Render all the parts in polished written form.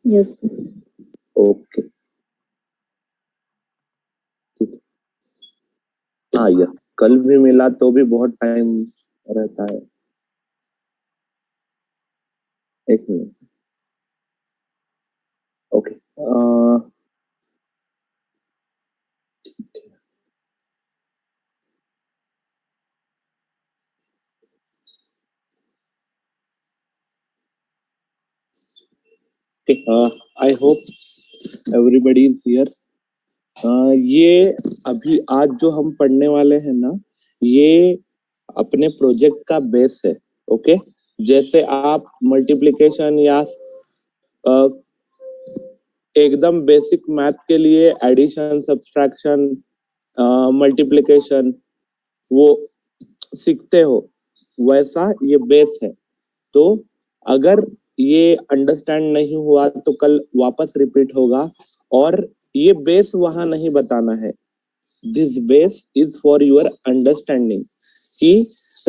Yes. Okay, हाँ yes, कल भी मिला तो भी बहुत टाइम रहता है। एक minute. Okay, I hope everybody is here. ये अभी आज जो हम पढ़ने वाले हैं ना, ये अपने प्रोजेक्ट का बेस है। ओके, जैसे आप मल्टीप्लिकेशन या एकदम बेसिक मैथ के लिए एडिशन, सब्सट्रैक्शन, मल्टीप्लिकेशन वो सीखते हो, वैसा ये बेस है। तो अगर ये अंडरस्टैंड नहीं हुआ तो कल वापस रिपीट होगा, और ये बेस वहां नहीं बताना है। This base is for your understanding कि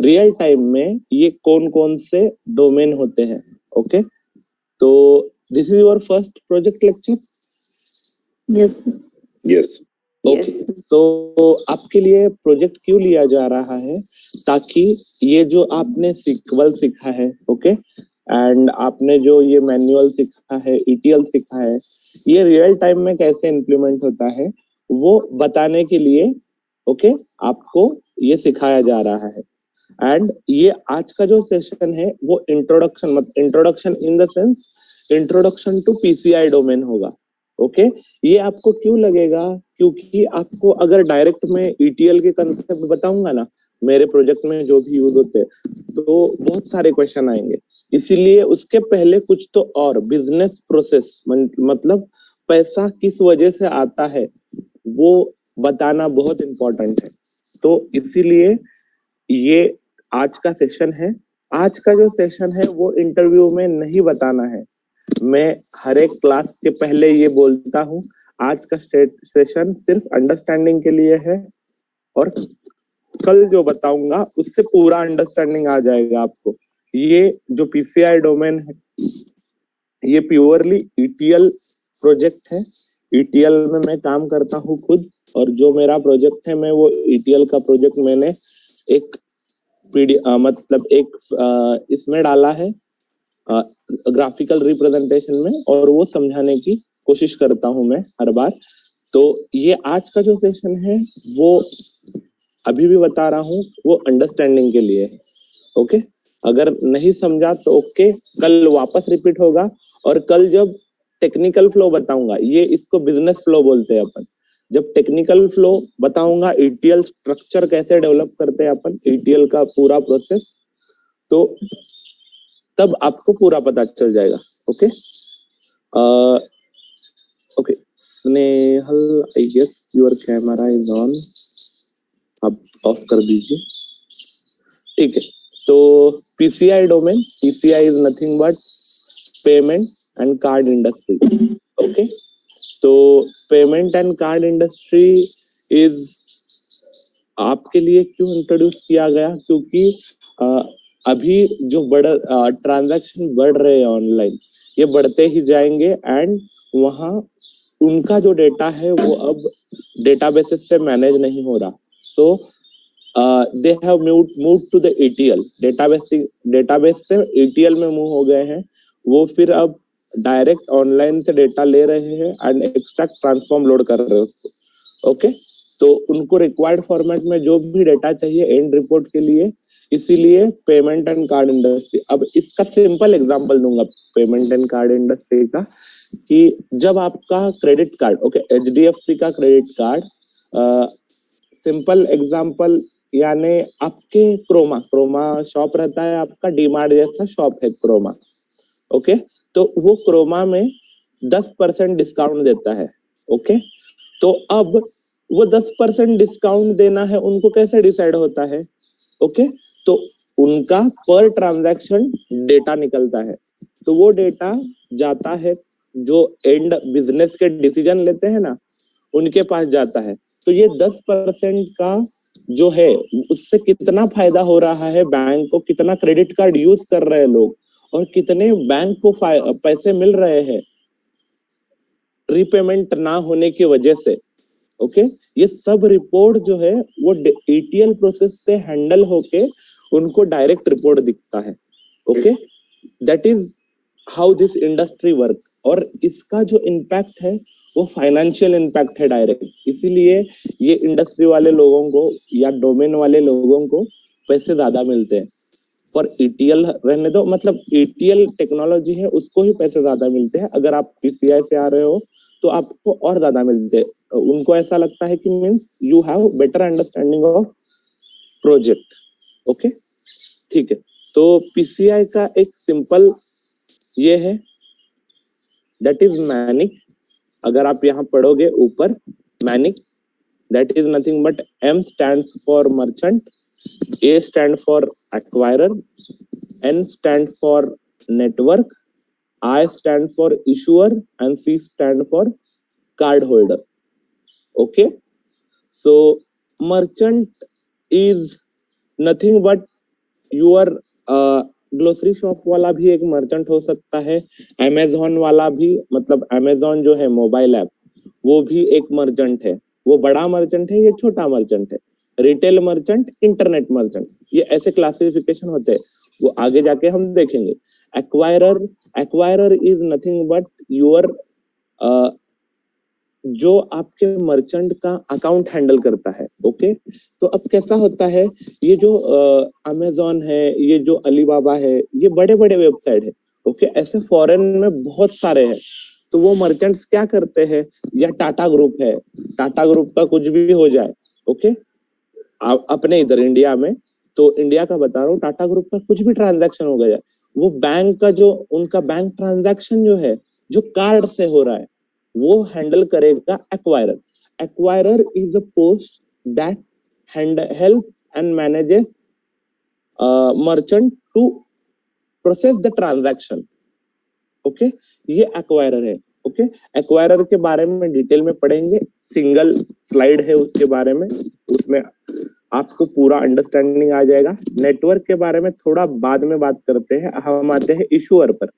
रियल टाइम में ये कौन कौन से डोमेन होते हैं। ओके, तो this is your first project lecture. Yes. Yes. Okay, तो आपके लिए प्रोजेक्ट क्यों लिया जा रहा है? ताकि ये जो आपने सीक्वल सीखा है, ओके, एंड आपने जो ये मैनुअल सीखा है, ईटीएल सीखा है, ये रियल टाइम में कैसे इम्प्लीमेंट होता है वो बताने के लिए, ओके, आपको ये सिखाया जा रहा है। एंड ये आज का जो सेशन है वो introduction in the sense introduction to PCI domain होगा। ओके, ये आपको क्यों लगेगा? क्योंकि आपको अगर डायरेक्ट में ईटीएल के कंसेप्ट बताऊंगा ना, मेरे प्रोजेक्ट में जो भी यूज होते हैं, तो बहुत सारे क्वेश्चन आएंगे। इसीलिए उसके पहले कुछ तो और बिजनेस प्रोसेस, मतलब पैसा किस वजह से आता है वो बताना बहुत इंपॉर्टेंट है। तो इसीलिए ये आज का सेशन है। आज का जो सेशन है वो इंटरव्यू में नहीं बताना है। मैं हर एक क्लास के पहले ये बोलता हूँ, आज का सेशन सिर्फ अंडरस्टैंडिंग के लिए है, और कल जो बताऊंगा उससे पूरा अंडरस्टैंडिंग आ जाएगा आपको। ये जो पीसीआई डोमेन है ये प्योरली ईटीएल प्रोजेक्ट है। ईटीएल में मैं काम करता हूँ खुद, और जो मेरा प्रोजेक्ट है मैं वो ईटीएल का प्रोजेक्ट मैंने एक मतलब एक इसमें डाला है, ग्राफिकल रिप्रेजेंटेशन में, और वो समझाने की कोशिश करता हूं मैं हर बार। तो ये आज का जो सेशन है वो अभी भी बता रहा हूँ वो अंडरस्टैंडिंग के लिए है। ओके, अगर नहीं समझा तो ओके, कल वापस रिपीट होगा। और कल जब टेक्निकल फ्लो बताऊंगा, ये इसको बिजनेस फ्लो बोलते हैं अपन, जब टेक्निकल फ्लो बताऊंगा, ईटीएल स्ट्रक्चर कैसे डेवलप करते हैं अपन, ईटीएल का पूरा प्रोसेस, तो तब आपको पूरा पता चल जाएगा। Okay, okay Snehal, I guess your camera is on, आप ऑफ कर दीजिए। ठीक है, तो PCI domain, PCI is nothing but payment and card industry. Okay, तो payment and card industry is आपके लिए क्यों इंट्रोड्यूस किया गया? क्योंकि अभी जो ट्रांजैक्शन बढ़ रहे हैं ऑनलाइन, ये बढ़ते ही जाएंगे, एंड वहाँ उनका जो डेटा है वो अब डेटाबेसेस से मैनेज नहीं हो रहा। तो they have move to the ETL, database से ईटीएल में मूव हो गए हैं। वो फिर अब डायरेक्ट ऑनलाइन से डेटा ले रहे हैं एंड एक्सट्रैक्ट, ट्रांसफॉर्म, लोड कर रहे हैं उसको। ओके, तो उनको रिक्वायर्ड फॉर्मेट में जो भी डेटा चाहिए एंड रिपोर्ट के लिए, इसीलिए पेमेंट एंड कार्ड इंडस्ट्री। अब इसका सिंपल एग्जांपल दूंगा पेमेंट एंड कार्ड इंडस्ट्री का, कि जब आपका क्रेडिट कार्ड, ओके, एचडीएफसी का क्रेडिट कार्ड, सिंपल एग्जांपल, यानी आपके क्रोमा शॉप रहता है, आपका डीमार्ट जैसा शॉप है क्रोमा। ओके, तो वो क्रोमा में 10% डिस्काउंट देता है। ओके, तो अब वो 10% डिस्काउंट देना है उनको कैसे डिसाइड होता है? ओके, तो उनका पर ट्रांजैक्शन डेटा निकलता है, तो वो डेटा जाता है जो एंड बिजनेस के डिसीजन लेते हैं ना, उनके पास जाता है। तो ये 10% का जो है उससे कितना फायदा हो रहा है बैंक को, कितना क्रेडिट कार्ड यूज कर रहे हैं लोग, और कितने बैंक को पैसे मिल रहे हैं, रिपेमेंट ना होने की वजह से, ओके, ये सब रिपोर्ट जो है वो ETL प्रोसेस से हैंडल होके उनको डायरेक्ट रिपोर्ट दिखता है, okay. That is how this industry work. और इसका जो इम्पैक्ट है वो फाइनेंशियल इम्पैक्ट है डायरेक्ट, इसीलिए ये इंडस्ट्री वाले लोगों को या डोमेन वाले लोगों को पैसे ज्यादा मिलते हैं। फॉर ETL रहने दो, मतलब ETL टेक्नोलॉजी है उसको ही पैसे ज्यादा मिलते हैं। अगर आप PCI से आ रहे हो तो आपको और ज्यादा मिलते हैं। उनको ऐसा लगता है कि means you have better understanding of project, okay, ठीक है। तो PCI का एक सिंपल ये है, दैट इज मैनिक। अगर आप यहाँ पढ़ोगे ऊपर manic, that is nothing but M stands for merchant, A stand for acquirer, N stand for network, I stand for issuer, and C stand for card holder. Okay, so merchant is nothing but your grocery shop वाला भी एक merchant हो सकता है, Amazon वाला भी, मतलब Amazon जो है मोबाइल ऐप वो भी एक मर्चेंट है। वो बड़ा मर्चेंट है, ये छोटा मर्चेंट है। रिटेल मर्चेंट, इंटरनेट मर्चेंट, ये ऐसे क्लासिफिकेशन होते हैं, वो आगे जाके हम देखेंगे। Acquirer is nothing but your जो आपके मर्चेंट का अकाउंट हैंडल करता है, ओके। तो अब कैसा होता है, ये जो अमेजोन है, ये जो अलीबाबा है, ये बड़े बड़े वेबसाइट है, ओके। ऐसे फॉरेन में बहुत सारे हैं। तो वो मर्चेंट्स क्या करते हैं, या टाटा ग्रुप है, टाटा ग्रुप का कुछ भी हो जाए, ओके, अपने इधर इंडिया में, तो इंडिया का बता रहा हूँ, टाटा ग्रुप का कुछ भी ट्रांजैक्शन हो गया, वो बैंक का जो उनका बैंक ट्रांजैक्शन जो है, जो कार्ड से हो रहा है, वो हैंडल करेगा acquirer. Acquirer is a post that helps and manages merchant to process the transaction, okay. ये एक्वायरर है, ओके। एक्वायरर के बारे में डिटेल में पढ़ेंगे, सिंगल स्लाइड है उसके बारे में, उसमें आपको पूरा अंडरस्टैंडिंग आ जाएगा। नेटवर्क के बारे में थोड़ा बाद में बात करते हैं, हम आते हैं इशूअर पर।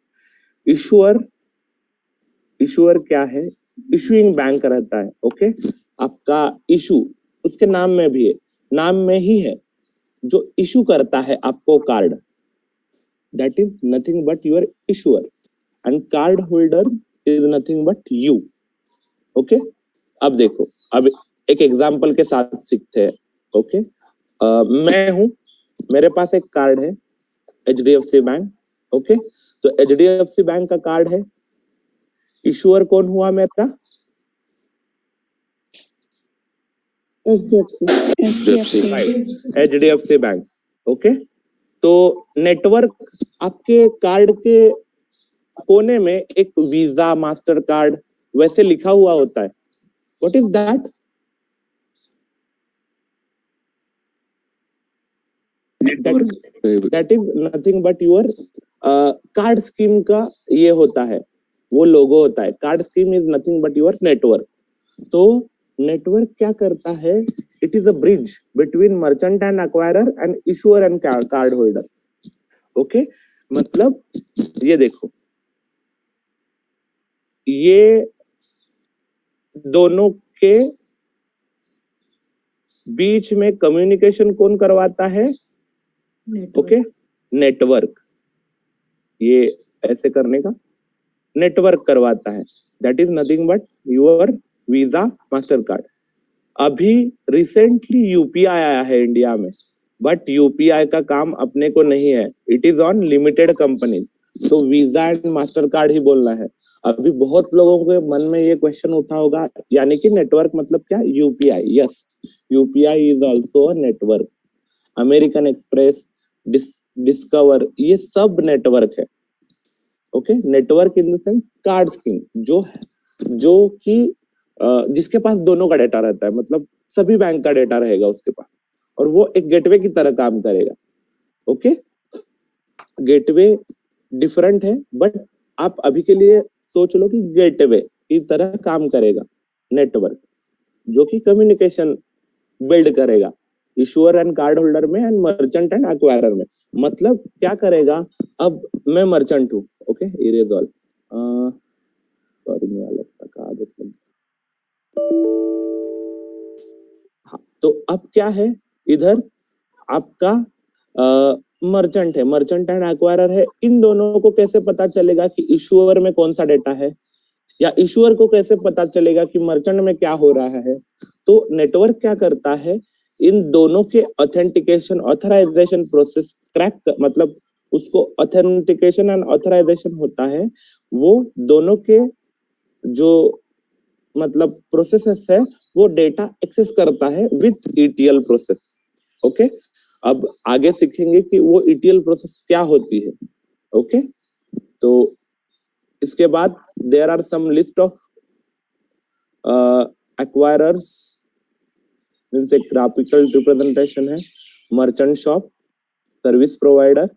इशूअर क्या है, इशूइंग बैंक रहता है, ओके। आपका इशू उसके नाम में भी है, नाम में ही है, जो इशू करता है आपको card, that is nothing but your issuer, and card holder is nothing but you, okay. अब देखो, अब एक एग्जांपल के साथ सीखते हैं, ओके। मैं हूं, मेरे पास एक कार्ड है HDFC बैंक, ओके। तो HDFC बैंक का कार्ड है, इशूअर कौन हुआ मेरा, HDFC बैंक, ओके। तो नेटवर्क, आपके कार्ड के कोने में एक वीजा, मास्टर कार्ड वैसे लिखा हुआ होता है, what is that, that is nothing but your card scheme का ये होता है, वो लोगो होता है। Card scheme is nothing but your network. तो नेटवर्क क्या करता है, it is a bridge between merchant and acquirer and issuer and card holder, okay. मतलब ये देखो, ये दोनों के बीच में कम्युनिकेशन कौन करवाता है, ओके, नेटवर्क। ये ऐसे करने का नेटवर्क करवाता है, that is nothing but your visa, master card. अभी रिसेंटली UPI आया है इंडिया में, बट UPI का काम अपने को नहीं है, it is on limited company, तो वीजा एंड मास्टर कार्ड ही बोलना है। अभी बहुत लोगों के मन में ये क्वेश्चन उठा होगा, यानी कि नेटवर्क मतलब क्या, UPI, yes, UPI is also a network. American express, discover, ये सब नेटवर्क है, okay. Network in the sense card scheme, जो कि जिसके पास दोनों का डेटा रहता है, मतलब सभी बैंक का डेटा रहेगा उसके पास, और वो एक गेटवे की तरह काम करेगा, ओके। गेटवे डिफरेंट है, बट आप अभी के लिए सोच लो कि गेटवे की तरह काम करेगा नेटवर्क, जो कि कम्युनिकेशन बिल्ड करेगा इशूअर एंड कार्ड होल्डर में, एंड मर्चेंट एंड एक्वायरर में। मतलब क्या करेगा, अब मैं मर्चेंट हूँ, ओके, इरेज ऑल, सॉरी मैं अलग कहा तो अब क्या है, इधर आपका मर्चेंट है, मर्चेंट एंड एक्वायरर है। इन दोनों को कैसे पता चलेगा कि इशूअर में कौन सा डेटा है, या इशूअर को कैसे पता चलेगा कि मर्चेंट में क्या हो रहा है? तो नेटवर्क क्या करता है, इन दोनों के ऑथेंटिकेशन ऑथराइजेशन प्रोसेस क्रैक, मतलब उसको ऑथेंटिकेशन एंड ऑथराइजेशन होता है, वो दोनों के जो मतलब प्रोसेसेस है वो डेटा एक्सेस करता है विथ ईटीएल प्रोसेस। ओके, अब आगे सीखेंगे कि वो ईटीएल प्रोसेस क्या होती है। ओके, तो इसके बाद there are some list of acquirers, means एक ग्राफिकल रिप्रेजेंटेशन है, merchant shop, service provider,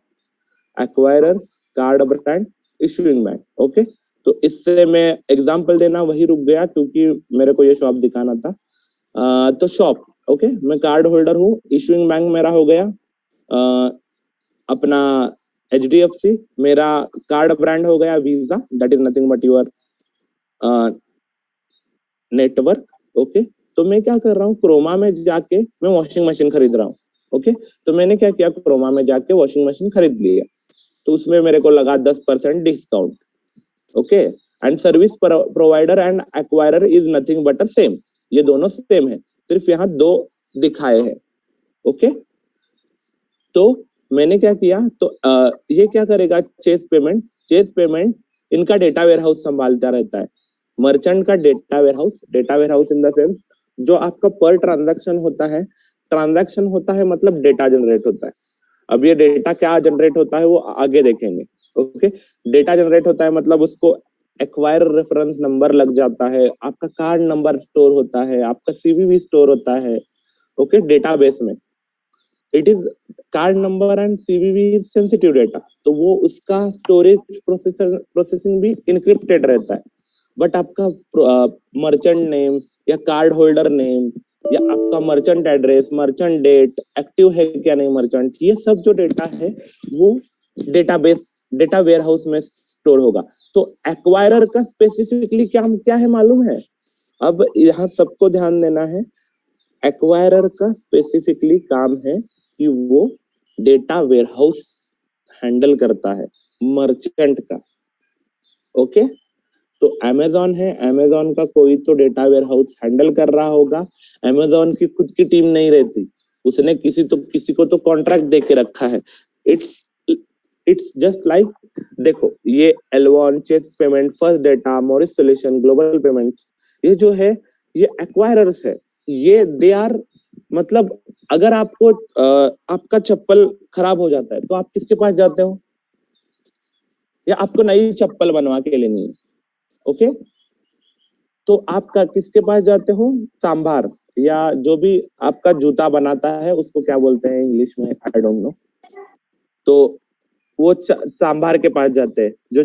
acquirer, card brand, issuing bank. Okay, तो इससे मैं एग्जांपल देना वही रुक गया क्योंकि मेरे को ये शॉप दिखाना था। तो शॉप, ओके, मैं कार्ड होल्डर हूँ, इशूइंग बैंक मेरा हो गया अपना HDFC, मेरा कार्ड ब्रांड हो गया visa, that is nothing but your network. Okay, तो मैं क्या कर रहा हूँ, क्रोमा में जाके मैं वॉशिंग मशीन खरीद रहा हूँ। ओके, तो मैंने क्या किया, क्रोमा में जाके वॉशिंग मशीन खरीद लिया, तो उसमें मेरे को लगा 10% discount. Okay, and service provider and acquirer is nothing but same, ये दोनों सेम है, सिर्फ यहाँ दो दिखाए हैं। ओके, तो मैंने क्या किया, तो ये क्या करेगा, चेज पेमेंट इनका डेटा वेयरहाउस संभालता रहता है। मर्चेंट का data warehouse in the sense जो आपका पर ट्रांजैक्शन होता है मतलब डेटा जनरेट होता है। अब ये डेटा क्या जनरेट होता है वो आगे देखेंगे। ओके, डेटा जनरेट होता है मतलब उसको एक्वायर रेफरेंस नंबर लग जाता है, आपका कार्ड नंबर स्टोर होता है, आपका CVV स्टोर होता है। ओके, डेटाबेस में it is called number and CVV is sensitive data, तो वो उसका स्टोरेज प्रोसेसिंग भी इनक्रिप्टेड रहता है। बट आपका मर्चेंट नेम या कार्ड होल्डर नेम या आपका merchant address, merchant date, active है क्या नहीं मर्चेंट, ये सब जो डेटा है वो डेटा वेयरहाउस में स्टोर होगा। तो एक्वायरर का स्पेसिफिकली क्या है मालूम है? अब यहाँ सबको ध्यान देना है, एक्वायरर का स्पेसिफिकली काम है कि वो डेटा वेयरहाउस हैंडल करता है मर्चेंट का। ओके, तो अमेजॉन है, अमेजॉन का कोई तो डेटा वेयरहाउस हैंडल कर रहा होगा। अमेजॉन की खुद की टीम नहीं रहती, उसने किसी को तो कॉन्ट्रैक्ट दे के रखा है। इट्स जस्ट लाइक, देखो ये L one, chase payment, first data, Morris solution, global payments, ये जो है ये एक्वायरर्स है। ये दे आर, मतलब अगर आपको आपका चप्पल खराब हो जाता है तो आप किसके पास जाते हो, या आपको नई चप्पल बनवा के लेनी है। ओके, तो आपका किसके पास जाते हो, सांभार, या जो भी आपका जूता बनाता है उसको क्या बोलते हैं इंग्लिश में, आई डोंट नो, तो वो सांभार के पास जाते हैं जो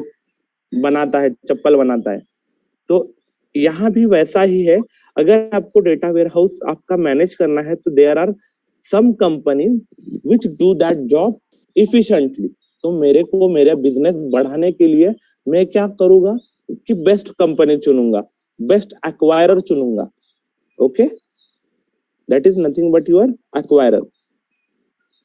बनाता है, चप्पल बनाता है। तो यहाँ भी वैसा ही है, अगर आपको डेटा वेयरहाउस आपका मैनेज करना है तो there are some company which do that job efficiently. तो मेरे को मेरा बिजनेस बढ़ाने के लिए मैं क्या करूंगा कि बेस्ट कंपनी चुनूंगा, बेस्ट एक्वायरर चुनूंगा। Okay, that is nothing but your acquirer.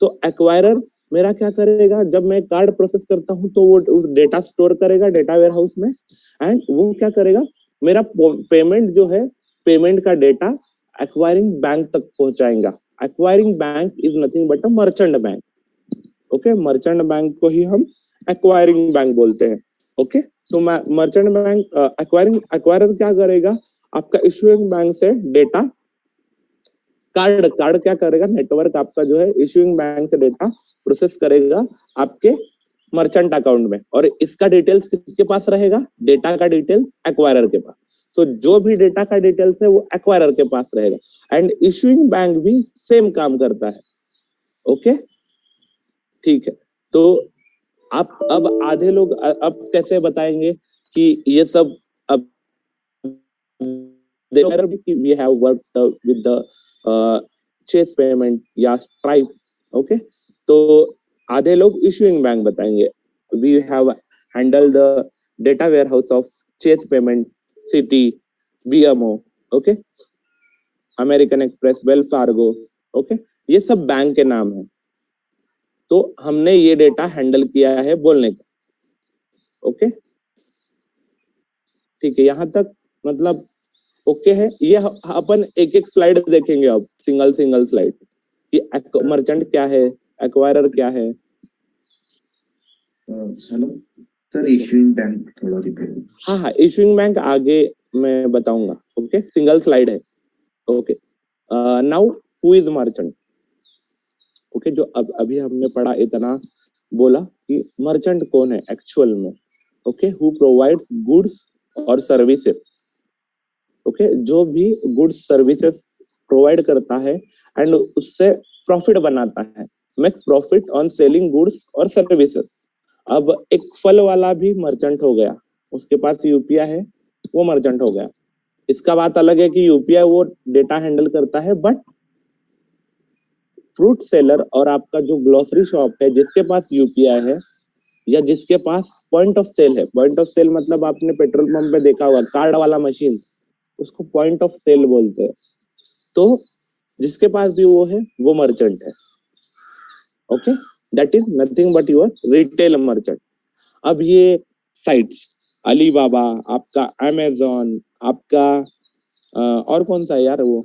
तो एक्वायरर मेरा क्या करेगा, जब मैं कार्ड प्रोसेस करता हूं तो वो डेटा स्टोर करेगा डेटा वेयरहाउस में, एंड वो क्या करेगा, मेरा पेमेंट जो है, पेमेंट का डेटा एक्वायरिंग बैंक तक पहुंचाएगा। Acquiring bank is nothing but a merchant bank. Okay, merchant bank को ही हम एक्वायरिंग बैंक बोलते हैं। ओके, तो मर्चेंट बैंक एक्वायरर क्या करेगा, आपका इशूइंग बैंक से डेटा, कार्ड क्या करेगा, नेटवर्क आपका जो है इशूइंग बैंक से डेटा प्रोसेस करेगा आपके मर्चेंट अकाउंट में, और इसका डिटेल्स किसके पास रहेगा, डेटा का डिटेल्स एक्वायरर के पास। तो जो भी डेटा का डिटेल्स है वो एक्वायरर के पास रहेगा, एंड इशूइंग बैंक भी सेम काम करता है। ओके, ठीक है, तो आप अब आधे लोग अब कैसे बताएंगे कि ये सब, अब we have worked with the Chase payment या Stripe. ओके, तो आधे लोग इशूइंग बैंक बताएंगे, we have handled the data warehouse of Chase payment, Citi, BMO. Okay, American express, Wells Fargo, okay, ये सब बैंक के नाम है। तो हमने ये डेटा हैंडल किया है बोलने का, ओके, ठीक है, यहाँ तक मतलब ओके है। ये अपन एक एक स्लाइड देखेंगे अब, सिंगल सिंगल स्लाइड, कि मर्चेंट क्या है, एक्वायरर क्या है। हेलो सर, इशूइंग बैंक थोड़ा रिपीट। हाँ हाँ, इशूइंग बैंक आगे मैं बताऊंगा, ओके, सिंगल स्लाइड है, okay. Now who is merchant, okay, जो अभी हमने पढ़ा इतना बोला कि मर्चेंट कौन है एक्चुअल में, ओके, हु प्रोवाइड्स गुड्स और सर्विसेज, ओके, जो भी गुड्स सर्विसेज प्रोवाइड करता है एंड उससे प्रॉफिट बनाता है, makes profit on selling goods और सर्विसेज। अब एक फल वाला भी मर्चेंट हो गया, उसके पास यूपीआई है, वो मर्चेंट हो गया। इसका बात अलग है कि यूपीआई वो डेटा हैंडल करता है, बट फ्रूट सेलर और आपका जो ग्रोसरी शॉप है जिसके पास यूपीआई है या जिसके पास पॉइंट ऑफ सेल है, पॉइंट ऑफ सेल मतलब आपने पेट्रोल पंप पे देखा होगा कार्ड वाला मशीन, उसको पॉइंट ऑफ सेल बोलते हैं। तो जिसके पास भी वो है वो मर्चेंट है, okay, that is nothing but your retail merchant. अब ये साइट्स अलीबाबा, आपका अमेजॉन, आपका और कौन सा है यार, वो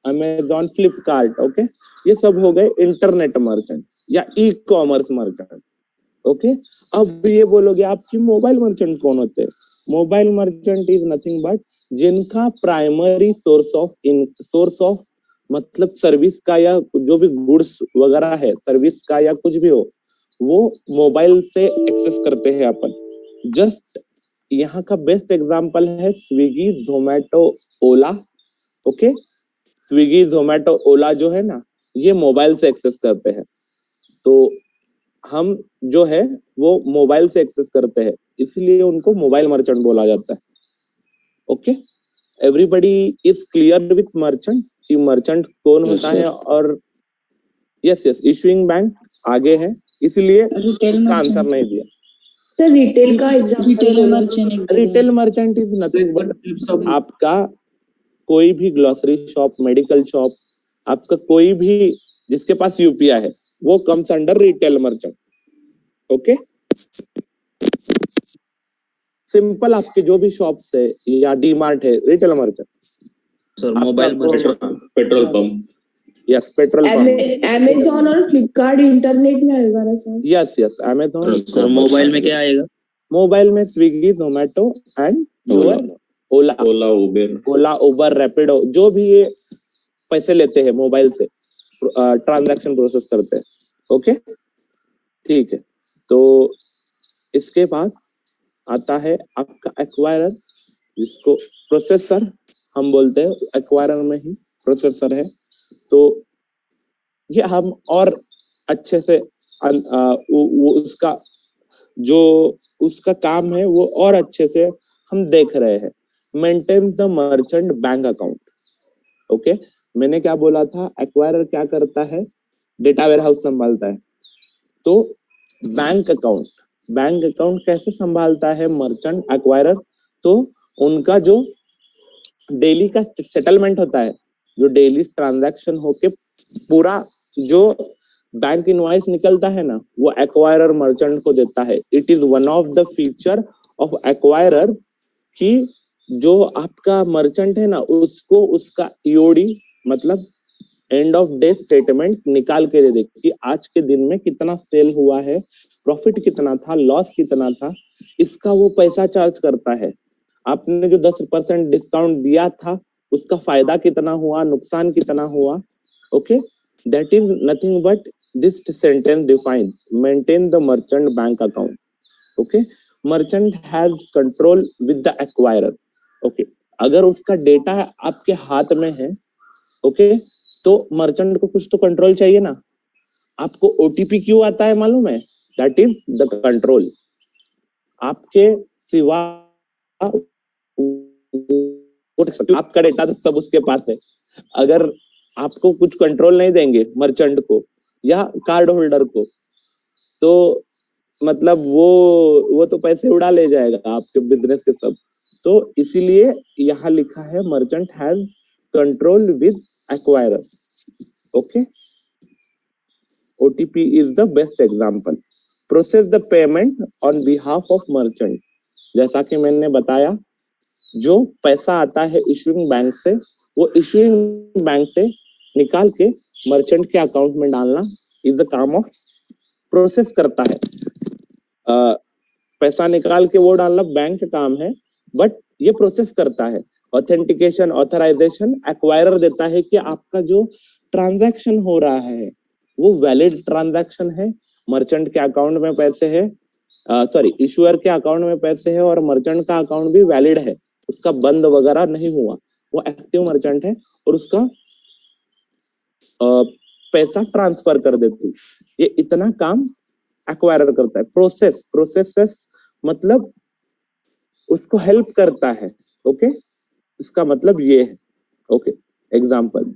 अमेजॉन, फ्लिपकार्ट, ओके, ये सब हो गए इंटरनेट मर्चेंट या ई कॉमर्स मर्चेंट, ओके। अब ये बोलोगे आपकी मोबाइल मर्चेंट कौन होते हैं? Mobile merchant is nothing but जिनका प्राइमरी सोर्स ऑफ मतलब सर्विस का या जो भी गुड्स वगैरह है, सर्विस का या कुछ भी हो, वो मोबाइल से एक्सेस करते हैं अपन। जस्ट यहाँ का बेस्ट एग्जांपल है स्विगी, जोमेटो, ओला, ओके। स्विगी, जोमेटो, ओला जो है ना, ये मोबाइल से एक्सेस करते हैं। तो हम जो है वो मोबाइल से एक्सेस करते हैं, इसलिए उनको मोबाइल मर्चेंट बोला जाता है, okay. Everybody is clear with merchant कि मर्चेंट कौन होता है। और यस यस, इशूइंग बैंक आगे है, इसलिए इसका आंसर नहीं दिया। सर रिटेल का example, retail merchant is nothing but आपका कोई भी ग्रोसरी शॉप, मेडिकल शॉप, आपका कोई भी जिसके पास यूपीआई है वो comes under retail merchant, okay. Simple, आपके जो भी शॉप्स है या डी मार्ट है, retail merchant. Sir mobile petrol pump, yes, petrol pump. Amazon और फ्लिपकार्ट इंटरनेट में आएगा ना sir? Yes yes, Amazon. Sir mobile में क्या आएगा? मोबाइल में स्विगी, जोमेटो एंड ओला, उबर, रैपिडो, जो भी ये पैसे लेते हैं मोबाइल से, ट्रांजैक्शन प्रोसेस करते हैं, ओके, ठीक है। तो इसके बाद आता है आपका एक्वायरर, जिसको प्रोसेसर हम बोलते हैं, एक्वायरर में ही प्रोसेसर है। तो ये हम और अच्छे से वो उसका जो उसका काम है वो और अच्छे से हम देख रहे हैं। Maintain the merchant bank account, okay. मैंने क्या बोला था, एक्वायरर क्या करता है, डेटा वेयरहाउस संभालता है। तो बैंक अकाउंट कैसे संभालता है मर्चेंट, एक्वायरर? तो उनका जो डेली का सेटलमेंट होता है, जो डेली ट्रांजैक्शन होके पूरा जो बैंक इनवॉइस निकलता है ना, वो एक्वायरर मर्चेंट को देता है। It is one of the feature of acquirer कि जो आपका मर्चेंट है ना, उसको उसका ईओडी मतलब एंड ऑफ डे स्टेटमेंट निकाल के दे दे कि आज के दिन में कितना सेल हुआ है, प्रॉफिट कितना था, लॉस कितना था, इसका वो पैसा चार्ज करता है। आपने जो 10% डिस्काउंट दिया था उसका फायदा कितना हुआ, नुकसान कितना हुआ, okay. That is nothing but this sentence defines maintain the merchant bank account, okay. Merchant has control with the acquirer, okay. अगर उसका डेटा आपके हाथ में है, ओके, तो मर्चेंट को कुछ तो कंट्रोल चाहिए ना। आपको ओटीपी क्यों आता है मालूम है? That is the control. आपके सिवा आपका डेटा तो सब उसके पास है। अगर आपको कुछ कंट्रोल नहीं देंगे मर्चेंट को या कार्ड होल्डर को, तो मतलब वो तो पैसे उड़ा ले जाएगा आपके बिजनेस के सब, तो इसीलिए यहाँ लिखा है merchant has control with acquirer. Okay, OTP is the best example. Process the payment on behalf of merchant. जैसा कि मैंने बताया, जो पैसा आता है इशूइंग बैंक से, वो इशूइंग बैंक से निकाल के मर्चेंट के अकाउंट में डालना इज द काम ऑफ प्रोसेस करता है. पैसा निकाल के वो डालना बैंक का काम है, बट ये प्रोसेस करता है. ऑथेंटिकेशन, ऑथराइजेशन एक्वायरर देता है कि आपका जो ट्रांजैक्शन हो रहा है वो वैलिड ट्रांजैक्शन है, मर्चेंट के अकाउंट में पैसे है, सॉरी इशूअर के अकाउंट में पैसे है और मर्चेंट का अकाउंट भी वैलिड है, उसका बंद वगैरह नहीं हुआ, वो एक्टिव मर्चेंट है और उसका पैसा ट्रांसफर कर देती. ये इतना काम एक्वायरर करता है. प्रोसेस मतलब उसको हेल्प करता है. ओके, इसका मतलब ये है. ओके, एग्जाम्पल,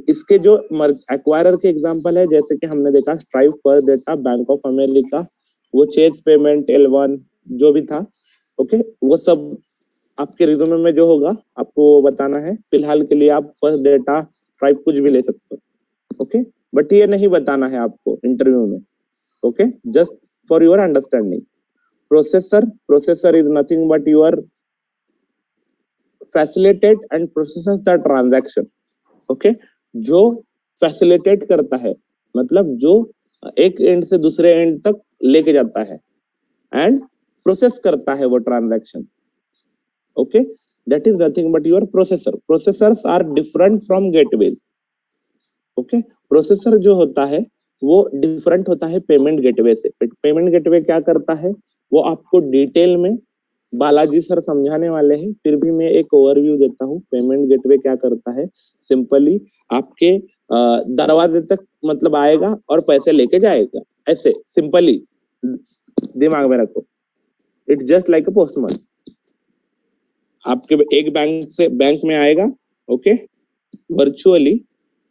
इसके जो एक्वायरर के एग्जांपल है, जैसे कि हमने देखा stripe, first data, bank of America, वो चेज पेमेंट, L1 जो भी था. ओके, वो सब आपके रिज्यूमे में जो होगा आपको वो बताना है. फिलहाल के लिए आप फर्स्ट डेटा, स्ट्राइप कुछ भी ले सकते हो. ओके, बट ये नहीं बताना है आपको इंटरव्यू में. Okay, just for your understanding. Processor is nothing but your facilitate and processes the transaction. Okay, जो फैसिलिटेट करता है मतलब जो एक एंड से दूसरे एंड तक लेके जाता है, एंड प्रोसेस करता है वो transaction. Okay, that is nothing but your processor. Processors are different from gateway. Okay, processor जो होता है वो डिफरेंट होता है पेमेंट गेटवे से. पेमेंट गेटवे क्या करता है वो आपको डिटेल में बालाजी सर समझाने वाले हैं, फिर भी मैं एक ओवरव्यू देता हूँ. पेमेंट गेटवे क्या करता है, सिंपली आपके दरवाजे तक मतलब आएगा और पैसे लेके जाएगा. ऐसे सिंपली दिमाग में रखो. It's just like a postman. आपके एक बैंक से बैंक में आएगा, ओके, वर्चुअली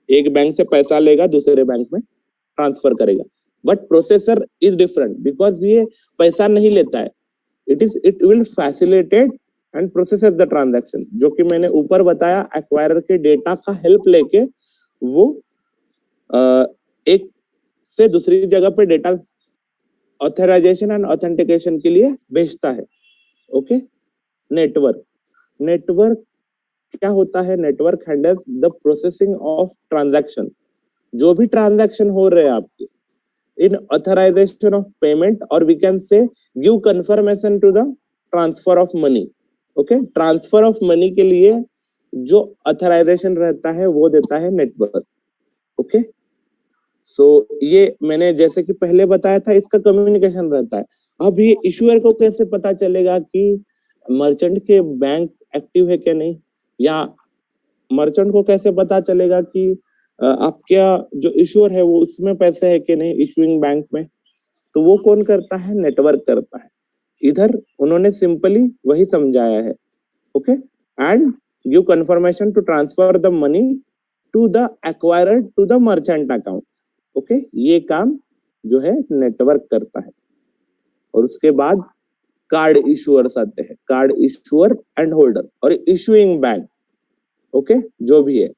एक बैंक से पैसा लेगा, दूसरे बैंक में ट्रांसफर करेगा. But processor is different because ये पैसा नहीं लेता है. it will facilitate and processes the transaction. जो कि मैंने ऊपर बताया, एक्वायरर के डेटा का हेल्प लेके वो एक से दूसरी जगह पे डेटा ऑथराइजेशन एंड ऑथेंटिकेशन के लिए भेजता है. ओके, नेटवर्क क्या होता है? Network handles the processing of transaction. जो भी ट्रांजैक्शन हो रहे हैं आपके, in authorization of payment, or we can say give confirmation to the transfer of money. Okay, transfer of money के लिए जो authorization रहता है वो देता है नेटवर्क. ओके, सो ये मैंने जैसे कि पहले बताया था, इसका कम्युनिकेशन रहता है. अब ये इशूअर को कैसे पता चलेगा कि मर्चेंट के बैंक एक्टिव है क्या नहीं, या मर्चेंट को कैसे पता चलेगा कि आपका जो इशूअर है वो उसमें पैसे है कि नहीं इशूइंग बैंक में? तो वो कौन करता है? नेटवर्क करता है. इधर उन्होंने सिंपली वही समझाया है. Okay, and give confirmation to transfer the money to the acquirer to the merchant account. Okay, ये काम जो है नेटवर्क करता है. और उसके बाद कार्ड इशूअर्स आते हैं, कार्ड इशूअर एंड होल्डर और इशूइंग बैंक. ओके, जो भी है.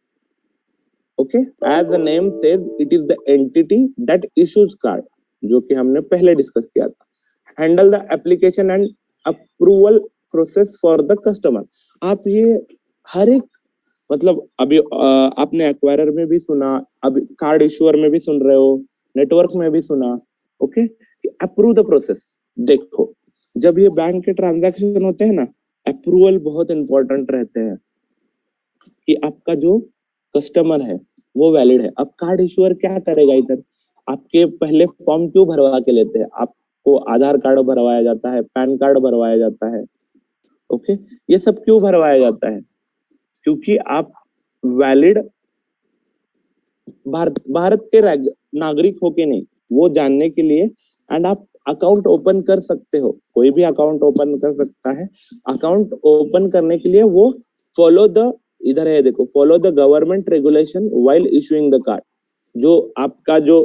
Okay, as the name says, it is the entity that issues card, जो कि हमने पहले डिस्कस किया था. Handle the application and approval process for the customer. आप ये हर एक मतलब अभी आपने एक्वायरर में भी सुना, अभी कार्ड इशूअर में भी सुन रहे हो, नेटवर्क में भी सुना. Okay, approve the process. देखो, जब ये बैंक के ट्रांजैक्शन होते हैं ना, अप्रूवल बहुत इंपॉर्टेंट रहते हैं कि आपका जो कस्टमर है वो वैलिड है. अब कार्ड इशूअर क्या करेगा? इधर आपके पहले फॉर्म क्यों भरवा के लेते हैं? आपको आधार कार्ड भरवाया जाता है, पैन कार्ड भरवाया जाता है. ओके, ये सब क्यों भरवाया जाता है? क्योंकि आप वैलिड भारत के नागरिक हो के नहीं, वो जानने के लिए. एंड आप अकाउंट ओपन कर सकते हो, कोई भी अकाउंट ओपन कर सकता है. अकाउंट ओपन करने के लिए वो फॉलो द, इधर है देखो, follow the government regulation while issuing the card. जो आपका जो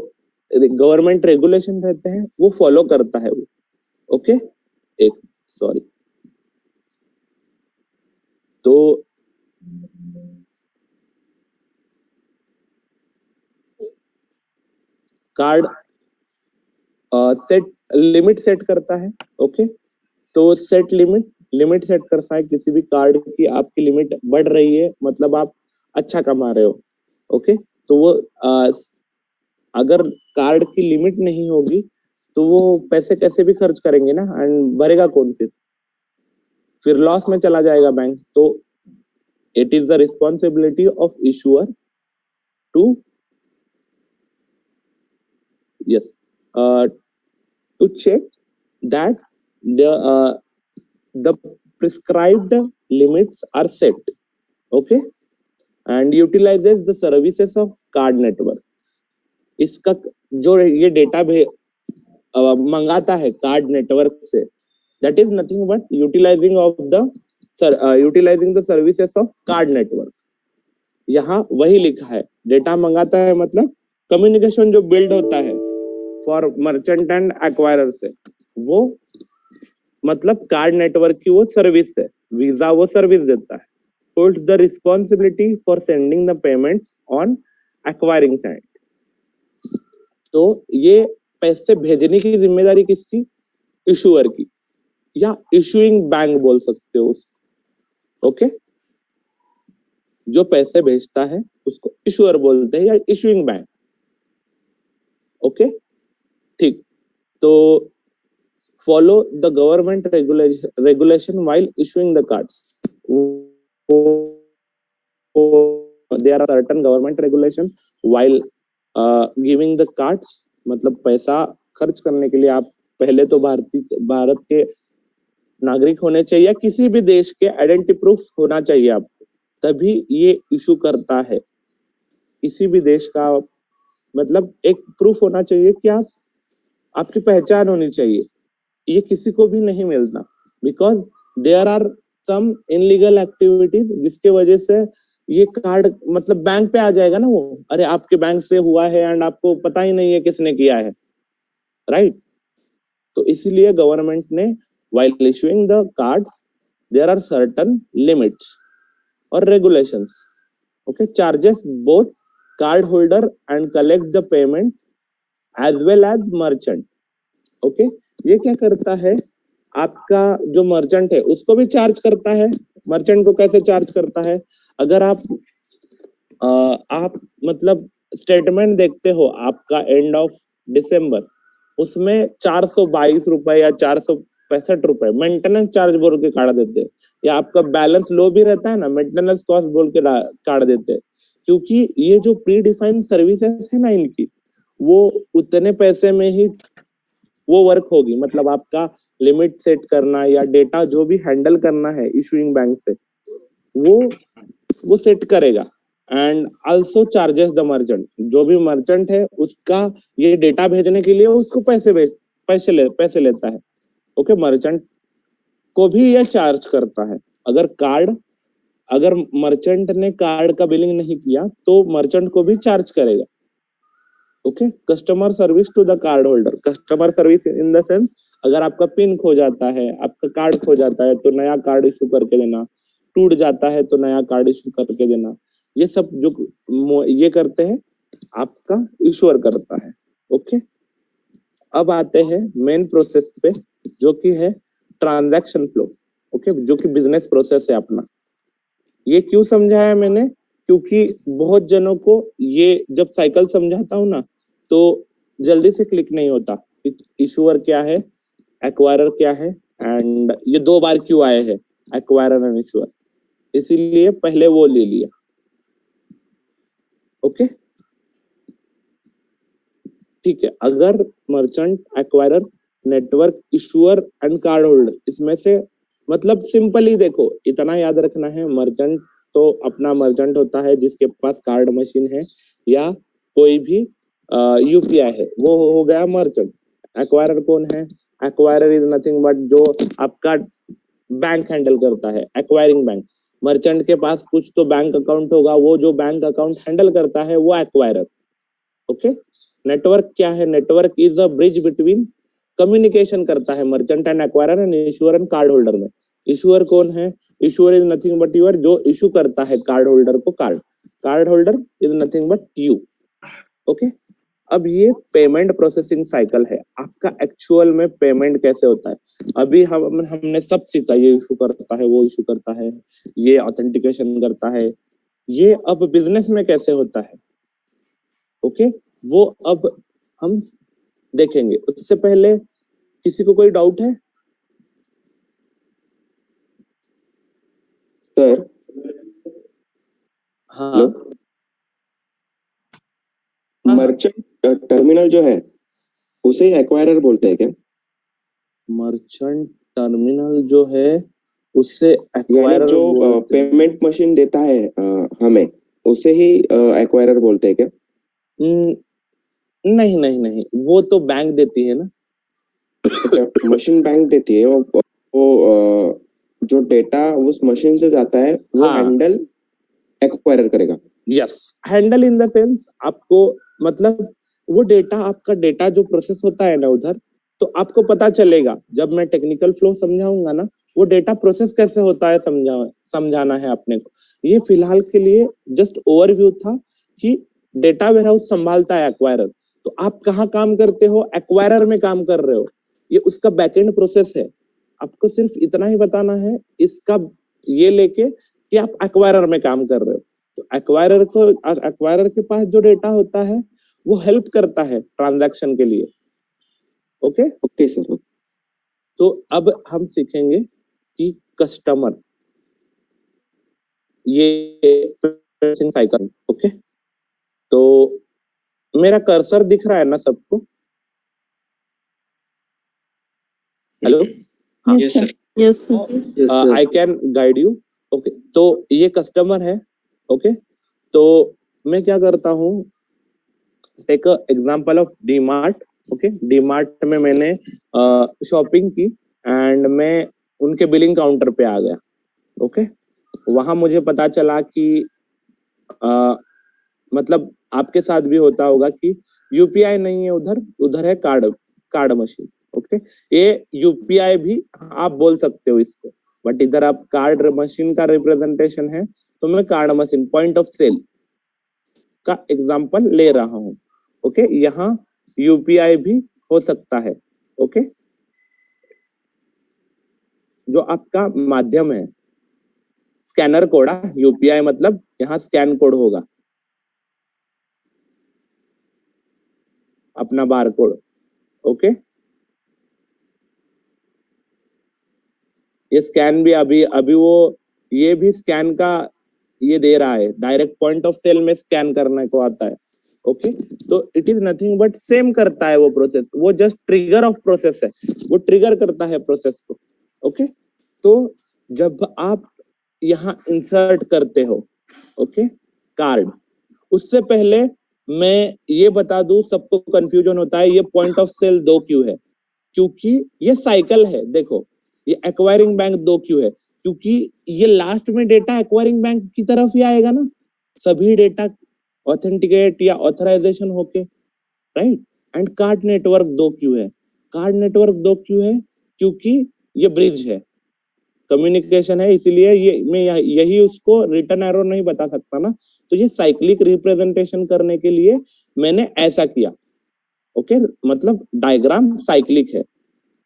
गवर्नमेंट रेगुलेशन रहते हैं वो फॉलो करता है वो. ओके, एक सॉरी, तो कार्ड सेट लिमिट सेट करता है, ओके। तो सेट लिमिट सेट करता है किसी भी कार्ड की, आपकी लिमिट बढ़ रही है मतलब आप अच्छा कमा रहे हो, ओके। तो वो अगर कार्ड की लिमिट नहीं होगी तो वो पैसे कैसे भी खर्च करेंगे ना, एंड भरेगा कौन फिर लॉस में चला जाएगा बैंक। तो it is the responsibility of issuer to yes to check that the prescribed limits are set, okay, and utilizes the services of card network। इसका जो ये डेटा मंगाता है कार्ड नेटवर्क से, that is nothing but utilizing the services of card network। यहाँ वही लिखा है, data मंगाता है मतलब कम्युनिकेशन जो बिल्ड होता है फॉर मर्चेंट एंड एक्वायरर से, वो मतलब कार्ड नेटवर्क की वो सर्विस है, वीजा वो सर्विस देता है। So it's the responsibility for sending the payments on acquiring side। तो ये पैसे भेजने की जिम्मेदारी किसकी? इशूअर की, या इशूइंग बैंक बोल सकते हो उसको, ओके। जो पैसे भेजता है उसको इशूअर बोलते हैं या इशूइंग बैंक, ओके, ठीक। तो follow the government regulation while issuing the cards. There are certain government regulation while giving the cards, मतलब पैसा खर्च करने के लिए आप पहले तो भारत के नागरिक होने चाहिए या किसी भी देश के आइडेंटिटी प्रूफ होना चाहिए आपको, तभी ये इशू करता है। किसी भी देश का मतलब एक प्रूफ होना चाहिए कि आपकी पहचान होनी चाहिए, ये किसी को भी नहीं मिलता, because there are some illegal activities जिसके वजह से ये कार्ड मतलब बैंक पे आ जाएगा ना, वो अरे आपके बैंक से हुआ है एंड आपको पता ही नहीं है किसने किया है, राइट। तो इसीलिए गवर्नमेंट ने while issuing the cards there are certain limits और regulations, okay, charges both card holder and collect the payment as well as merchant, okay. ये क्या करता है, आपका जो मर्चेंट है उसको भी चार्ज करता है। मर्चेंट को कैसे चार्ज करता है? अगर आप मतलब स्टेटमेंट देखते हो आपका एंड ऑफ दिसंबर, उसमें 422 रुपए या 465 रुपए मेंटेनेंस चार्ज बोल के काट देते हैं, या आपका बैलेंस लो भी रहता है ना, मेंटेनेंस कॉस्ट बोल के काट देते हैं, क्योंकि ये जो प्री डिफाइंड सर्विसेज है ना इनकी, वो उतने पैसे में ही वो वर्क होगी। मतलब आपका लिमिट सेट करना या डेटा जो भी हैंडल करना है इशूइंग बैंक से, वो सेट करेगा। And also charges the merchant, जो भी मर्चेंट है उसका ये डेटा भेजने के लिए उसको पैसे लेता है, ओके। मर्चेंट को भी ये चार्ज करता है। अगर मर्चेंट ने कार्ड का बिलिंग नहीं किया तो मर्चेंट को भी चार्ज करेगा, okay. Customer service to the card holder, customer service in the sense, अगर आपका पिन खो जाता है, आपका कार्ड खो जाता है तो नया कार्ड इशू करके देना, टूट जाता है तो नया कार्ड इशू करके देना, ये सब जो ये करते हैं आपका इशूअर करता है, ओके। अब आते हैं मेन प्रोसेस पे, जो कि है ट्रांजैक्शन फ्लो, ओके, जो कि बिजनेस प्रोसेस है अपना। ये क्यों समझाया मैंने? क्योंकि बहुत जनों को ये जब साइकिल समझाता हूं ना तो जल्दी से क्लिक नहीं होता, इशूअर क्या है, एक्वायरर क्या है, एंड ये दो बार क्यों आए हैं एक्वायरर एंड इशूअर, इसीलिए पहले वो ले लिया, ओके, ठीक है। अगर merchant, acquirer, network, issuer and card holder, इसमें से मतलब सिंपल ही देखो, इतना याद रखना है, मर्चेंट तो अपना मर्चेंट होता है जिसके पास कार्ड मशीन है या कोई भी यूपीआई है, वो हो गया मर्चेंट। एक्वायरर कौन है? एक्वायरर इज नथिंग बट जो आपका बैंक हैंडल करता है, एक्वायरिंग बैंक। मर्चेंट के पास कुछ तो बैंक अकाउंट होगा, वो जो बैंक अकाउंट हैंडल करता है वो एक्वायरर, ओके। नेटवर्क क्या है? Network is a bridge between, communication करता है merchant and acquirer and issuer and card holder में। इशूअर कौन है? Issuer is nothing but your, जो इशू करता है कार्ड होल्डर को card holder is nothing but you. Okay, अब ये पेमेंट प्रोसेसिंग साइकिल है, आपका एक्चुअल में पेमेंट कैसे होता है। अभी हमने सब सीखा, ये इशू करता है, वो इशू करता है, ये ऑथेंटिकेशन करता है, ये अब बिजनेस में कैसे होता है। ओके, वो अब हम देखेंगे। उससे पहले किसी को कोई डाउट है? सर हाँ, मर्चेंट टर्मिनल जो है उसे एक्वायरर बोलते हैं क्या? मर्चेंट टर्मिनल जो है उससे यानी एक्वायरर जो पेमेंट मशीन देता है हमें, उसे ही एक्वायरर बोलते हैं क्या? नहीं नहीं नहीं, वो तो बैंक देती है ना। अच्छा, मशीन बैंक देती है, वो जो डेटा उस मशीन से जाता है वो हाँ। हैंडल एक्वायरर करेगा। Yes, handle in the sense आपको, मतलब वो डेटा, आपका डेटा जो प्रोसेस होता है ना उधर, तो आपको पता चलेगा जब मैं टेक्निकल फ्लो समझाऊंगा ना, वो डेटा प्रोसेस कैसे होता है समझाना है अपने को। ये फिलहाल के लिए जस्ट ओवरव्यू था कि डेटा वेयरहाउस संभालता है एक्वायरर, तो आप कहाँ काम करते हो? एक्वायरर में काम कर रहे हो, ये उसका बैकएंड प्रोसेस है। आपको सिर्फ इतना ही बताना है इसका ये लेके कि आप एक्वायरर में काम कर रहे हो। तो एक्वायरर के पास जो डेटा होता है वो हेल्प करता है ट्रांजैक्शन के लिए। Okay okay sir. तो अब हम सीखेंगे कि कस्टमर, ये साइकिल। ओके, तो मेरा कर्सर दिख रहा है ना सबको? Hello, Yes, sir. Yes, sir. I can guide you. Okay, तो ये कस्टमर है। ओके, तो मैं क्या करता हूँ, take example of D Mart. Okay, D Mart में मैंने शॉपिंग की एंड मैं उनके बिलिंग काउंटर पे आ गया। ओके, वहां मुझे पता चला कि मतलब आपके साथ भी होता होगा कि यूपीआई नहीं है उधर, उधर है कार्ड मशीन। ओके, ये यूपीआई भी आप बोल सकते हो इसको, बट इधर आप कार्ड मशीन का रिप्रेजेंटेशन है, तो मैं card machine point of sale का एग्जांपल ले रहा हूं। ओके, यहाँ यूपीआई भी हो सकता है। ओके, जो आपका माध्यम है, स्कैनर कोड, यूपीआई मतलब यहाँ स्कैन कोड होगा, अपना बार कोड। ओके, ये स्कैन भी अभी वो ये भी स्कैन का ये दे रहा है, डायरेक्ट पॉइंट ऑफ सेल में स्कैन करने को आता है। ओके, तो it is nothing but same करता है वो प्रोसेस, वो जस्ट ट्रिगर ऑफ प्रोसेस है, वो ट्रिगर करता है प्रोसेस को। ओके, तो जब आप यहाँ इंसर्ट करते हो ओके कार्ड, उससे पहले मैं ये बता दूं, सबको कंफ्यूजन होता है ये पॉइंट ऑफ सेल 2 क्यों है, क्योंकि ये साइकिल है। देखो, ये एक्वायरिंग बैंक 2 क्यों है, क्योंकि ये लास्ट में डेटा एक्वायरिंग बैंक की तरफ ही आएगा ना, सभी डेटा ऑथेंटिकेट या ऑथराइजेशन होके, राइट। एंड कार्ड नेटवर्क 2 क्यों है, कार्ड नेटवर्क 2 क्यों है, क्योंकि ये ब्रिज है, कम्युनिकेशन है, इसीलिए ये मैं यही उसको रिटर्न एरो नहीं बता सकता ना, तो ये साइक्लिक रिप्रेजेंटेशन करने के लिए मैंने ऐसा किया। ओके, मतलब डायग्राम साइक्लिक है,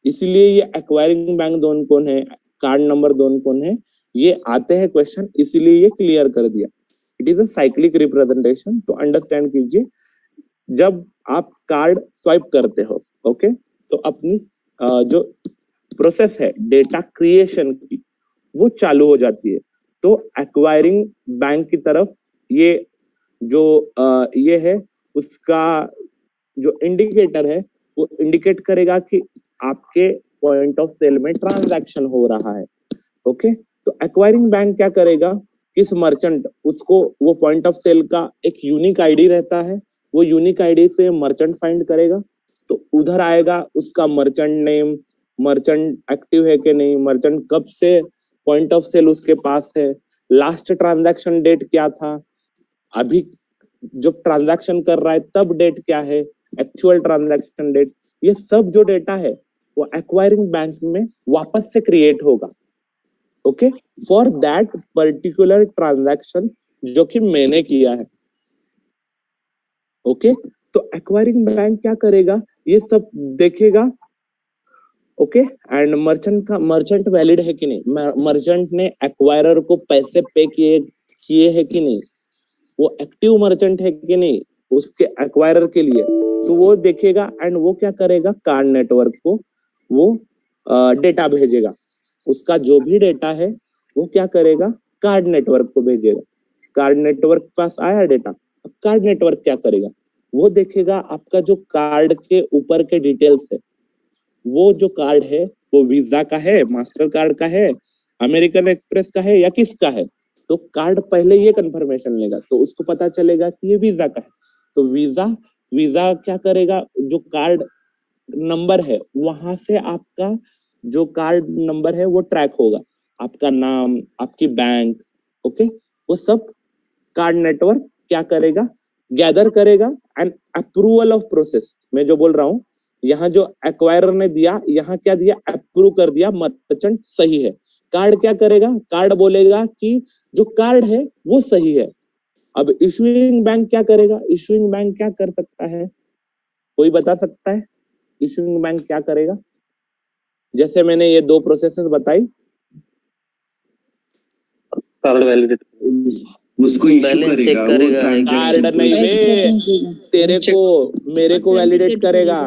इसीलिए ये एक्वायरिंग बैंक दोन कौन है, कार्ड नंबर दोन कौन है, ये आते हैं क्वेश्चन, इसीलिए ये क्लियर कर दिया। It is a cyclic representation, तो अंडरस्टैंड कीजिए। जब आप कार्ड स्वाइप करते हो ओके, तो अपनी जो प्रोसेस है डेटा क्रिएशन की, वो चालू हो जाती है। तो एक्वायरिंग बैंक की तरफ ये जो ये है, उसका जो इंडिकेटर है वो इंडिकेट करेगा कि आपके पॉइंट ऑफ सेल में ट्रांजैक्शन हो रहा है। ओके, तो एक्वायरिंग बैंक क्या करेगा, किस मर्चेंट, उसको वो पॉइंट ऑफ सेल का एक यूनिक आईडी रहता है, वो यूनिक आईडी से मर्चेंट फाइंड करेगा, तो उधर आएगा उसका मर्चेंट नेम, मर्चेंट एक्टिव है कि नहीं, मर्चेंट कब से पॉइंट ऑफ सेल उसके पास है, लास्ट ट्रांजैक्शन डेट क्या था, अभी जब ट्रांजैक्शन कर रहा है तब डेट क्या है, एक्चुअल ट्रांजैक्शन डेट, ये सब जो डेटा है वो एक्वायरिंग बैंक में वापस से क्रिएट होगा। Okay, for that particular transaction जो कि मैंने किया है। ओके, तो एक्वायरिंग बैंक क्या करेगा, ये सब देखेगा। ओके, एंड मर्चेंट वैलिड है कि नहीं, मर्चेंट ने एक्वायरर को पैसे पे किए है कि नहीं, वो एक्टिव मर्चेंट है कि नहीं उसके एक्वायरर के लिए, तो वो देखेगा। एंड वो क्या करेगा, कार्ड नेटवर्क को वो डेटा भेजेगा। उसका जो भी डेटा है वो क्या करेगा, कार्ड नेटवर्क को भेजेगा। कार्ड नेटवर्क के पास आया डेटा, अब कार्ड नेटवर्क क्या करेगा, वो देखेगा आपका जो कार्ड के ऊपर के डिटेल्स है, वो जो कार्ड है वो वीजा का है, मास्टर कार्ड का है, अमेरिकन एक्सप्रेस का है या किसका है। तो कार्ड पहले ये कंफर्मेशन लेगा, तो उसको पता चलेगा कि ये वीजा का है। तो वीजा क्या करेगा, जो कार्ड नंबर है वहां से आपका जो कार्ड नंबर है वो ट्रैक होगा, आपका नाम, आपकी बैंक। ओके, वो सब कार्ड नेटवर्क क्या करेगा, गैदर करेगा। एंड अप्रूवल ऑफ प्रोसेस, मैं जो बोल रहा हूँ, यहाँ जो एक्वायरर ने दिया, यहाँ क्या दिया, अप्रूव कर दिया, मर्चेंट सही है। कार्ड क्या करेगा, कार्ड बोलेगा कि जो कार्ड है वो सही है। अब इशूइंग बैंक क्या करेगा, इशूइंग बैंक क्या कर सकता है, कोई बता सकता है इशूइंग बैंक क्या करेगा? जैसे मैंने ये दो प्रोसेसेस बताई, कार्ड वैलिडेट उसको इशू बैलेंस चेक करेगा, वो करेगा, ट्रांजैक्शन कार्ड नहीं वे, तेरे को मेरे को वैलिडेट करेगा,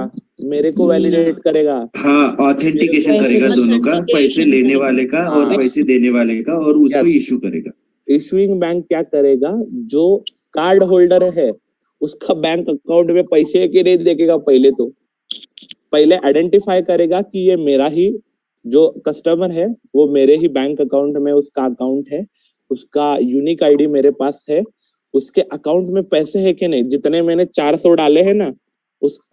मेरे को वैलिडेट करेगा। हाँ, ऑथेंटिकेशन करेगा दोनों का, पैसे लेने वाले का और हाँ। पैसे देने वाले का, और उसको Yes. इशू करेगा। इशूइंग बैंक क्या करेगा, जो कार्ड होल्डर है उसका बैंक अकाउंट में पैसे के नहीं देखेगा, पहले आइडेंटिफाई करेगा कि ये मेरा ही जो कस्टमर है वो मेरे ही बैंक अकाउंट में उसका अकाउंट है, उसका यूनिक आईडी मेरे पास है, उसके अकाउंट में पैसे है कि नहीं, जितने मैंने 400 डाले हैं ना,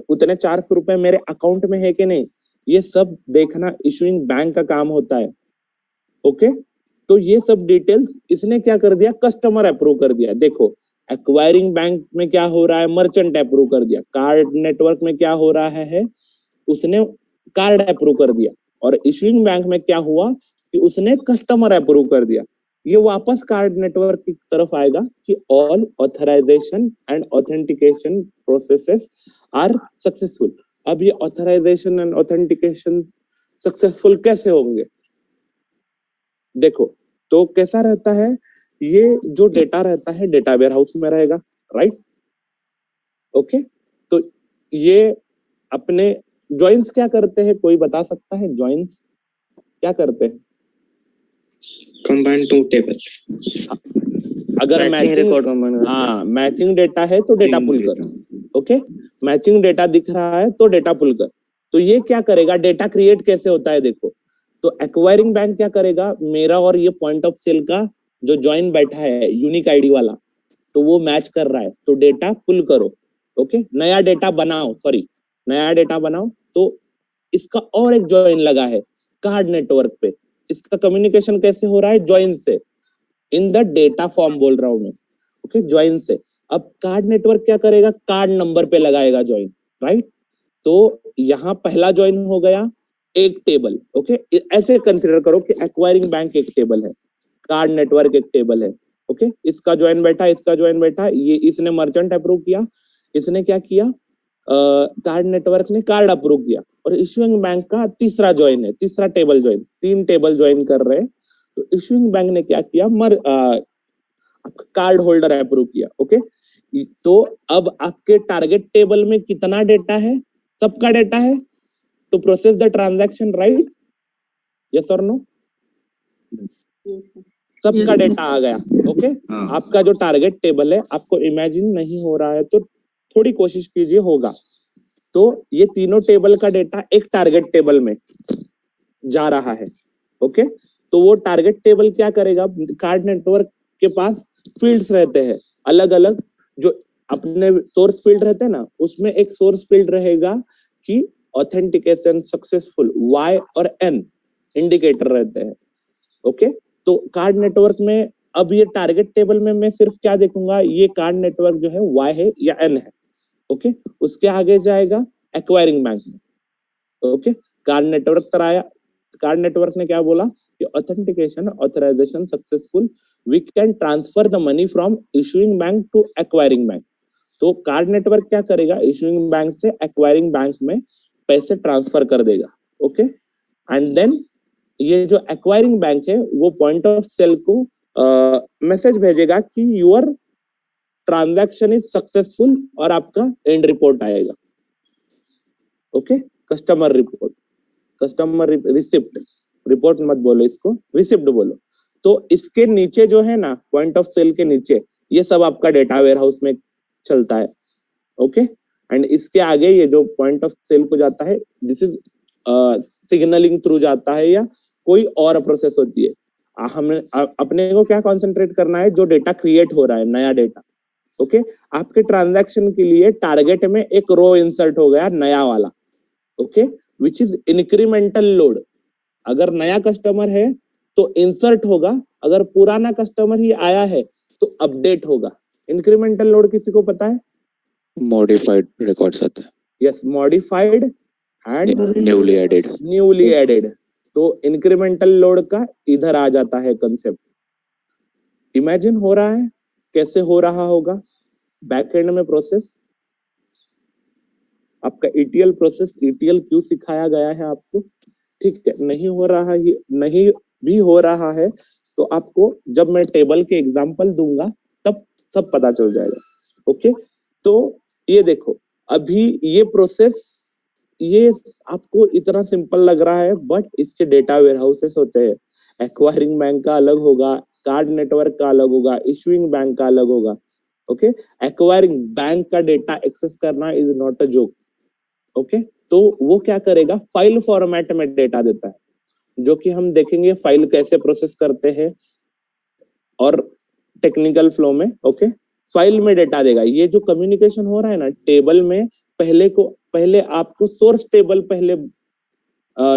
उतने 400 रुपए मेरे अकाउंट में है कि नहीं, ये सब देखना इशूइंग बैंक का काम होता है। ओके, तो ये सब डिटेल्स इसने क्या कर दिया, कस्टमर अप्रूव कर दिया। देखो, एक्वायरिंग बैंक में क्या हो रहा है, मर्चेंट अप्रूव कर दिया। कार्ड नेटवर्क में क्या हो रहा है, उसने कार्ड अप्रूव कर दिया। और इशूइंग बैंक में क्या हुआ कि उसने कस्टमर अप्रूव कर दिया। ये वापस कार्ड नेटवर्क की तरफ आएगा कि all authorization and authentication processes are successful. अब ये ऑथराइजेशन एंड ऑथेंटिकेशन सक्सेसफुल कैसे होंगे, देखो, तो कैसा रहता है, ये जो डेटा रहता है डेटा वेयर हाउस में रहेगा, राइट। ओके, तो ये अपने जॉइंस क्या करते हैं, कोई बता सकता है जॉइंस क्या करते हैं? कंबाइन टू टेबल, अगर मैचिंग मैचिंग, रिकॉर्ड कंबाइन करते हैं। हाँ मैचिंग डेटा है तो डेटा पुल कर। ओके, मैचिंग डेटा दिख रहा है तो डेटा पुल कर। तो ये क्या करेगा, डेटा क्रिएट कैसे होता है देखो। तो एक्वायरिंग बैंक क्या करेगा, मेरा और ये पॉइंट ऑफ सेल का जो जॉइन बैठा है यूनिक आईडी वाला, तो वो मैच कर रहा है, तो डेटा पुल करो। ओके, नया डेटा बनाओ, नया डेटा बनाओ। तो इसका और एक जॉइन लगा है कार्ड नेटवर्क पे, इसका कम्युनिकेशन कैसे हो रहा है, जॉइन से, इन द डेटा फॉर्म बोल रहा हूं मैं। ओके, जॉइन से। अब कार्ड नेटवर्क क्या करेगा, कार्ड नंबर पे लगाएगा जॉइन, राइट। तो यहाँ पहला जॉइन हो गया एक टेबल। ओके, ऐसे कंसिडर करो कि एक्वायरिंग बैंक एक टेबल है, कार्ड नेटवर्क एक टेबल है। ओके, इसका जॉइन बैठा, इसका जॉइन बैठा, ये इसने मर्चेंट अप्रूव किया, इसने क्या किया, कार्ड नेटवर्क ने कार्ड अप्रूव किया। और इशूइंग बैंक का तीसरा जॉइन है, तीसरा टेबल जॉइन, 3 टेबल जॉइन कर रहे हैं। तो इशूइंग बैंक ने क्या किया, कार्ड होल्डर अप्रूव किया। ओके, तो अब आपके टारगेट टेबल में कितना डेटा है, सबका डेटा है to process the transaction, right, yes और नो, सबका डेटा आ गया। ओके, हाँ। आपका जो टारगेट टेबल है, आपको इमेजिन नहीं हो रहा है तो थोड़ी कोशिश कीजिए, होगा। तो ये तीनों टेबल का डेटा एक टारगेट टेबल में जा रहा है। ओके, तो वो टारगेट टेबल क्या करेगा, कार्ड नेटवर्क के पास फील्ड्स रहते हैं अलग अलग, जो अपने सोर्स फील्ड रहते हैं ना, उसमें एक सोर्स फील्ड रहेगा कि ऑथेंटिकेशन सक्सेसफुल, Y और N इंडिकेटर रहते हैं। ओके, तो कार्ड नेटवर्क में अब ये टारगेट टेबल में मैं सिर्फ क्या देखूंगा, ये कार्ड नेटवर्क जो है Y है या N है। ओके, उसके आगे जाएगा एक्वायरिंग बैंक में। ओके, कार्ड नेटवर्क तर आया, कार्ड नेटवर्क ने क्या बोला, कि authentication authorization successful, we can transfer the money from issuing bank to acquiring bank. तो कार्ड नेटवर्क क्या करेगा, इशूइंग बैंक से एक्वायरिंग बैंक में पैसे ट्रांसफर कर देगा। ओके, एंड देन ये जो एक्वायरिंग बैंक है वो पॉइंट ऑफ सेल को मैसेज भेजेगा कि यूर ट्रांजैक्शन इज सक्सेसफुल और आपका एंड रिपोर्ट आएगा। Okay, customer report, customer receipt, report मत बोलो इसको, रिसिप्ट बोलो। तो इसके नीचे जो है ना, पॉइंट ऑफ सेल के नीचे ये सब आपका डेटा वेयर हाउस में चलता है। ओके, एंड इसके आगे ये जो पॉइंट ऑफ सेल को जाता है, दिस इज सिग्नलिंग थ्रू जाता है या कोई और प्रोसेस होती है। हमें अपने को क्या कॉन्सेंट्रेट करना है, जो डेटा क्रिएट हो रहा है, नया डेटा। ओके, आपके ट्रांजैक्शन के लिए टारगेट में एक रो इंसर्ट हो गया नया वाला। Okay, which is incremental load. अगर नया कस्टमर है तो इंसर्ट होगा, अगर पुराना कस्टमर ही आया है तो अपडेट होगा। इंक्रीमेंटल लोड किसी को पता है? मॉडिफाइड रिकॉर्ड्स आता है, yes, modified and newly added. Newly added. तो इंक्रीमेंटल लोड का इधर आ जाता है कंसेप्ट। इमेजिन हो रहा है कैसे हो रहा होगा बैक एंड में प्रोसेस। आपका ETL प्रोसेस, ETL क्यों सिखाया गया है आपको? ठीक है, नहीं हो रहा है, नहीं भी हो रहा है तो आपको जब मैं टेबल के एग्जांपल दूंगा तब सब पता चल जाएगा। ओके, तो ये देखो, अभी ये प्रोसेस, ये आपको इतना सिंपल लग रहा है, बट इसके डेटा वेयर हाउसेस होते हैं। एक्वायरिंग बैंक का अलग होगा, कार्ड नेटवर्क का अलग होगा, इशूइंग बैंक का अलग होगा। ओके, एक्वायरिंग बैंक का डेटा एक्सेस करना is not a joke. Okay, तो वो क्या करेगा, फाइल फॉर्मेट में डेटा देता है, जो कि हम देखेंगे फाइल कैसे प्रोसेस करते हैं और टेक्निकल फ्लो में। ओके, फाइल में डेटा देगा। ये जो कम्युनिकेशन हो रहा है ना टेबल में, पहले आपको सोर्स टेबल पहले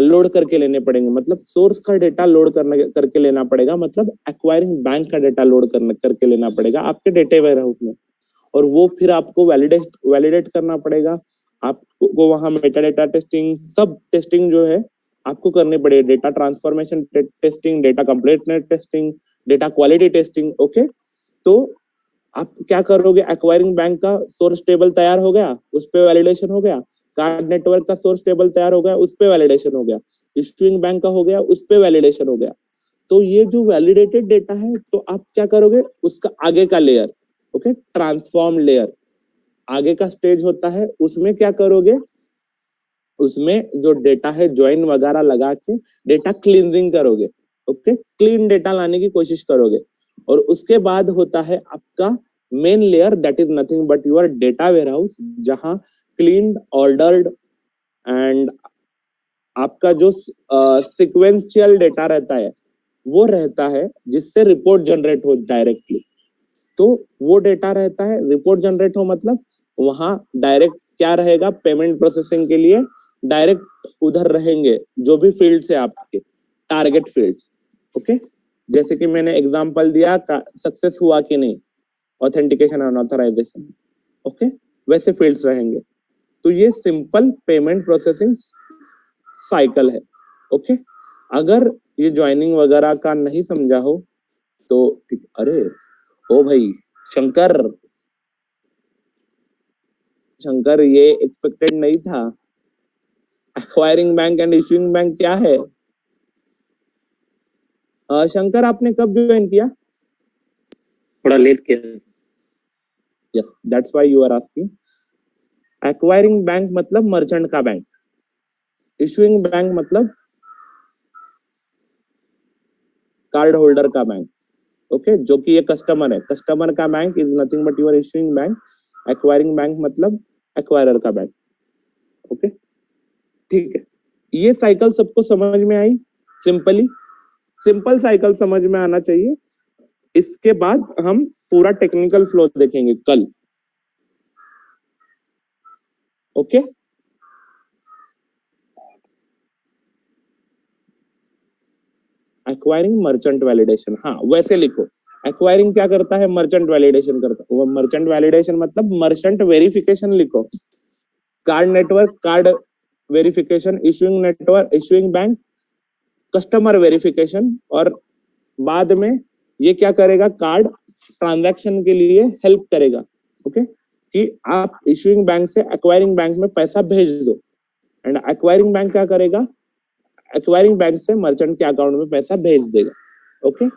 लोड करके लेने पड़ेंगे, मतलब सोर्स का डेटा लोड करके लेना पड़ेगा, मतलब एक्वायरिंग बैंक का डेटा लोड करके लेना पड़ेगा आपके डेटा वेयर हाउस में, और वो फिर आपको वैलिडेट करना पड़ेगा। आपको वहां मेटा डेटा टेस्टिंग, सब टेस्टिंग जो है आपको करनी पड़ेगी, data transformation testing, data completeness testing, data quality testing. Okay, तो आप क्या करोगे, एक्वायरिंग बैंक का सोर्स टेबल तैयार हो गया, उस पर वैलिडेशन हो गया, कार्ड नेटवर्क का सोर्स टेबल तैयार हो गया, उस पर वैलिडेशन हो गया, इशूइंग बैंक का हो गया, उस पर वैलिडेशन हो गया। तो ये जो वैलिडेटेड डेटा है, तो आप क्या करोगे, उसका आगे का लेयर, ओके, ट्रांसफॉर्म लेयर, आगे का स्टेज होता है, उसमें क्या करोगे, उसमें जो डेटा है ज्वाइन वगैरह लगा के डेटा क्लींजिंग करोगे। ओके, क्लीन डेटा लाने की कोशिश करोगे, और उसके बाद होता है आपका main layer, that is nothing but your data warehouse, जहां क्लीन्ड, ऑर्डर्ड एंड आपका जो सिक्वेंशियल डेटा रहता है वो रहता है, जिससे रिपोर्ट जनरेट हो डायरेक्टली। तो वो डेटा रहता है, रिपोर्ट जनरेट हो मतलब वहां डायरेक्ट क्या रहेगा, पेमेंट प्रोसेसिंग के लिए डायरेक्ट उधर रहेंगे जो भी फील्ड्स है आपके टारगेट फील्ड्स। ओके, जैसे कि मैंने एग्जांपल दिया, सक्सेस हुआ कि नहीं, ऑथेंटिकेशन एंड ऑथराइजेशन। ओके, वैसे फील्ड्स रहेंगे। तो ये सिंपल पेमेंट प्रोसेसिंग साइकिल है। ओके, अगर ये ज्वाइनिंग वगैरह का नहीं समझा हो तो ठीक। अरे ओ भाई शंकर, ये एक्सपेक्टेड नहीं था। Acquiring bank and issuing bank क्या है? शंकर, आपने कब ज्वाइन किया? थोड़ा लेट किया। Yes, that's why you are asking. Acquiring bank मतलब मर्चेंट का बैंक, इशूइंग बैंक मतलब कार्ड होल्डर का बैंक। ओके, जो कि ये कस्टमर है, कस्टमर का bank is nothing but your issuing bank. Acquiring bank मतलब एक्वायरर का बैंक। ओके, ठीक है, ये साइकिल सबको समझ में आई? सिंपल साइकिल समझ में आना चाहिए। इसके बाद हम पूरा टेक्निकल फ्लो देखेंगे कल। ओके, एक्वायरिंग मर्चेंट वैलिडेशन, हाँ वैसे लिखो। एक्वायरिंग क्या करता है, मर्चेंट वैलिडेशन करता है। वो मर्चेंट वैलिडेशन मतलब मर्चेंट वेरिफिकेशन लिखो। Card network card verification, issuing network issuing bank customer verification, और बाद में ये क्या करेगा, कार्ड ट्रांजैक्शन के लिए हेल्प करेगा। ओके, कि आप इशूइंग बैंक से एक्वायरिंग बैंक में पैसा भेज दो, एंड एक्वायरिंग बैंक क्या करेगा, एक्वायरिंग बैंक से मर्चेंट के अकाउंट में पैसा भेज देगा। ओके,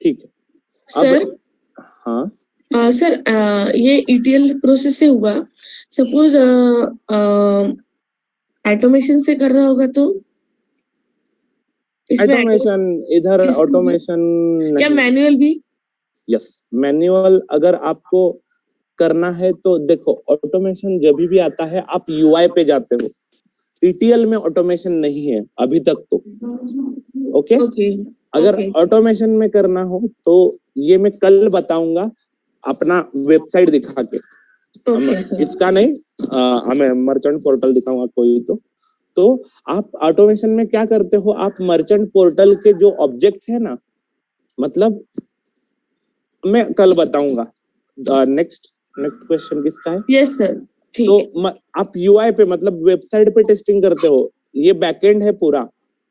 ठीक है। सर हाँ सर ये ETL प्रोसेस से हुआ, सपोज ऑटोमेशन से कर रहा होगा तो इसमें ऑटोमेशन, इधर इसमें ऑटोमेशन या नहीं। मैनुअल भी? यस, मैन्युअल अगर आपको करना है तो देखो, ऑटोमेशन जब भी आता है आप UI पे जाते हो, ETL में ऑटोमेशन नहीं है अभी तक तो। ओके, ओके अगर ओके ऑटोमेशन में करना हो तो ये मैं कल बताऊंगा अपना वेबसाइट दिखा के। Okay sir. इसका नहीं, हमें मर्चेंट पोर्टल दिखाऊंगा कोई तो आप ऑटोमेशन में क्या करते हो, आप मर्चेंट पोर्टल के जो ऑब्जेक्ट है ना, मतलब मैं कल बताऊंगा। नेक्स्ट क्वेश्चन किसका है? यस सर, ठीक तो है। आप UI पे मतलब वेबसाइट पे टेस्टिंग करते हो, ये बैकएंड है पूरा,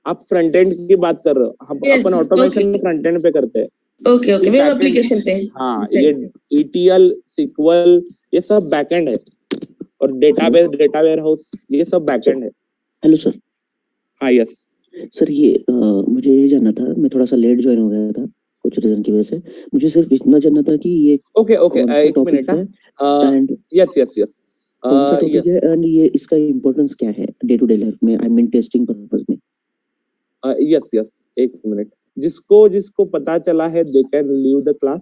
आप फ्रंट एंड की बात कर रहे हो। Yes, अपन ऑटोमेशन okay. में फ्रंट एंड पे करते हैं। ओके ओके, ये वेब backend- एप्लीकेशन पे। हाँ, ये ETL, SQL ये सब बैकएंड है, और डेटाबेस, डेटा वेयरहाउस ये सब बैकएंड है। Hello sir. हाँ यस सर ये मुझे ये जानना था, मैं थोड़ा सा लेट ज्वाइन हो गया था कुछ रीजन की वजह से, मुझे सिर्फ इतना जानना था कि ये ओके कौन सा एक टॉपिक मिनट। है एंड यस यस यस कौन सा टॉपिक है एंड ये इसका इम्पोर्टेंस क्या है डे टू डे लाइफ में, आई मीन टेस्टिंग पर्पस में। यस यस एक मिनट। जिसको पता चला है they can leave the class.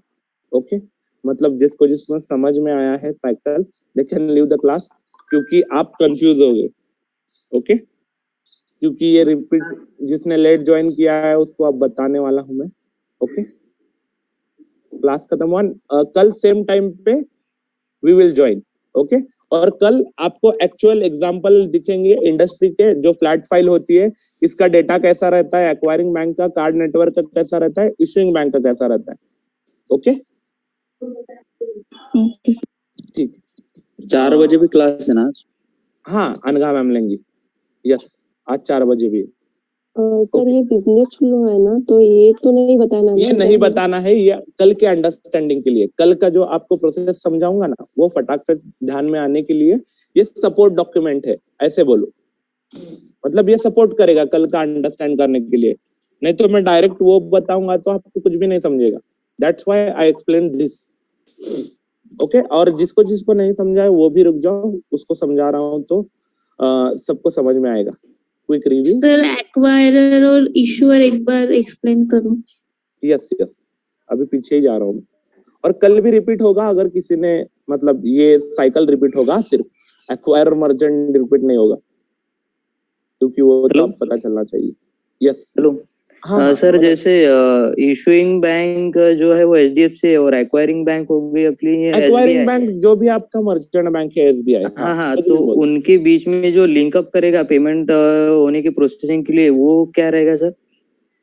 Okay, मतलब जिसको समझ में आया है cycle, they can leave the class, क्योंकि आप कंफ्यूज हो गए। ओके, क्योंकि ये रिपीट, जिसने लेट ज्वाइन किया है उसको अब बताने वाला हूं मैं। ओके, क्लास खत्म हुआ, कल सेम टाइम पे वी विल ज्वाइन। ओके, और कल आपको एक्चुअल एग्जांपल दिखेंगे इंडस्ट्री के, जो फ्लैट फाइल होती है, इसका डेटा कैसा रहता है, एक्वायरिंग बैंक का, कार्ड नेटवर्क का कैसा रहता है, इशूइंग बैंक का कैसा रहता है। ओके ठीक। 4 बजे भी क्लास है ना आज? हाँ, अनघा मैम लेंगी। यस, आज 4 बजे भी। सर ये बिजनेस फ्लो है ना, तो ये तो नहीं बताना ये ना? नहीं बताना है, ये कल के अंडरस्टैंडिंग के लिए, कल का जो आपको प्रोसेस समझाऊंगा ना, वो फटाक से ध्यान में आने के लिए ये सपोर्ट डॉक्यूमेंट है, ऐसे बोलो। मतलब ये सपोर्ट करेगा कल का अंडरस्टैंड करने के लिए, नहीं तो मैं डायरेक्ट वो बताऊंगा तो आपको कुछ भी नहीं समझेगा। That's why I explain this. Okay, और जिसको नहीं समझा है वो भी रुक जाओ, उसको समझा रहा हूँ तो सबको समझ में आएगा। Quick review. सर एक्वायरर और इशूअर एक बार एक्सप्लेन करो। यस यस, अभी पीछे ही जा रहा हूँ, और कल भी रिपीट होगा। अगर किसी ने मतलब ये साइकिल रिपीट होगा, सिर्फ एक्वायरर मर्चेंट रिपीट नहीं होगा, क्योंकि वो तो पता चलना चाहिए। Yes hello. हाँ सर जैसे इशूइंग बैंक जो है वो HDFC है और एक्वायरिंग बैंक हो गई अपनी एक्वायरिंग SBI। बैंक जो भी आपका मर्चेंट बैंक है SBI। हाँ, तो उनके बीच में जो लिंकअप करेगा पेमेंट होने की प्रोसेसिंग के लिए, वो क्या रहेगा सर?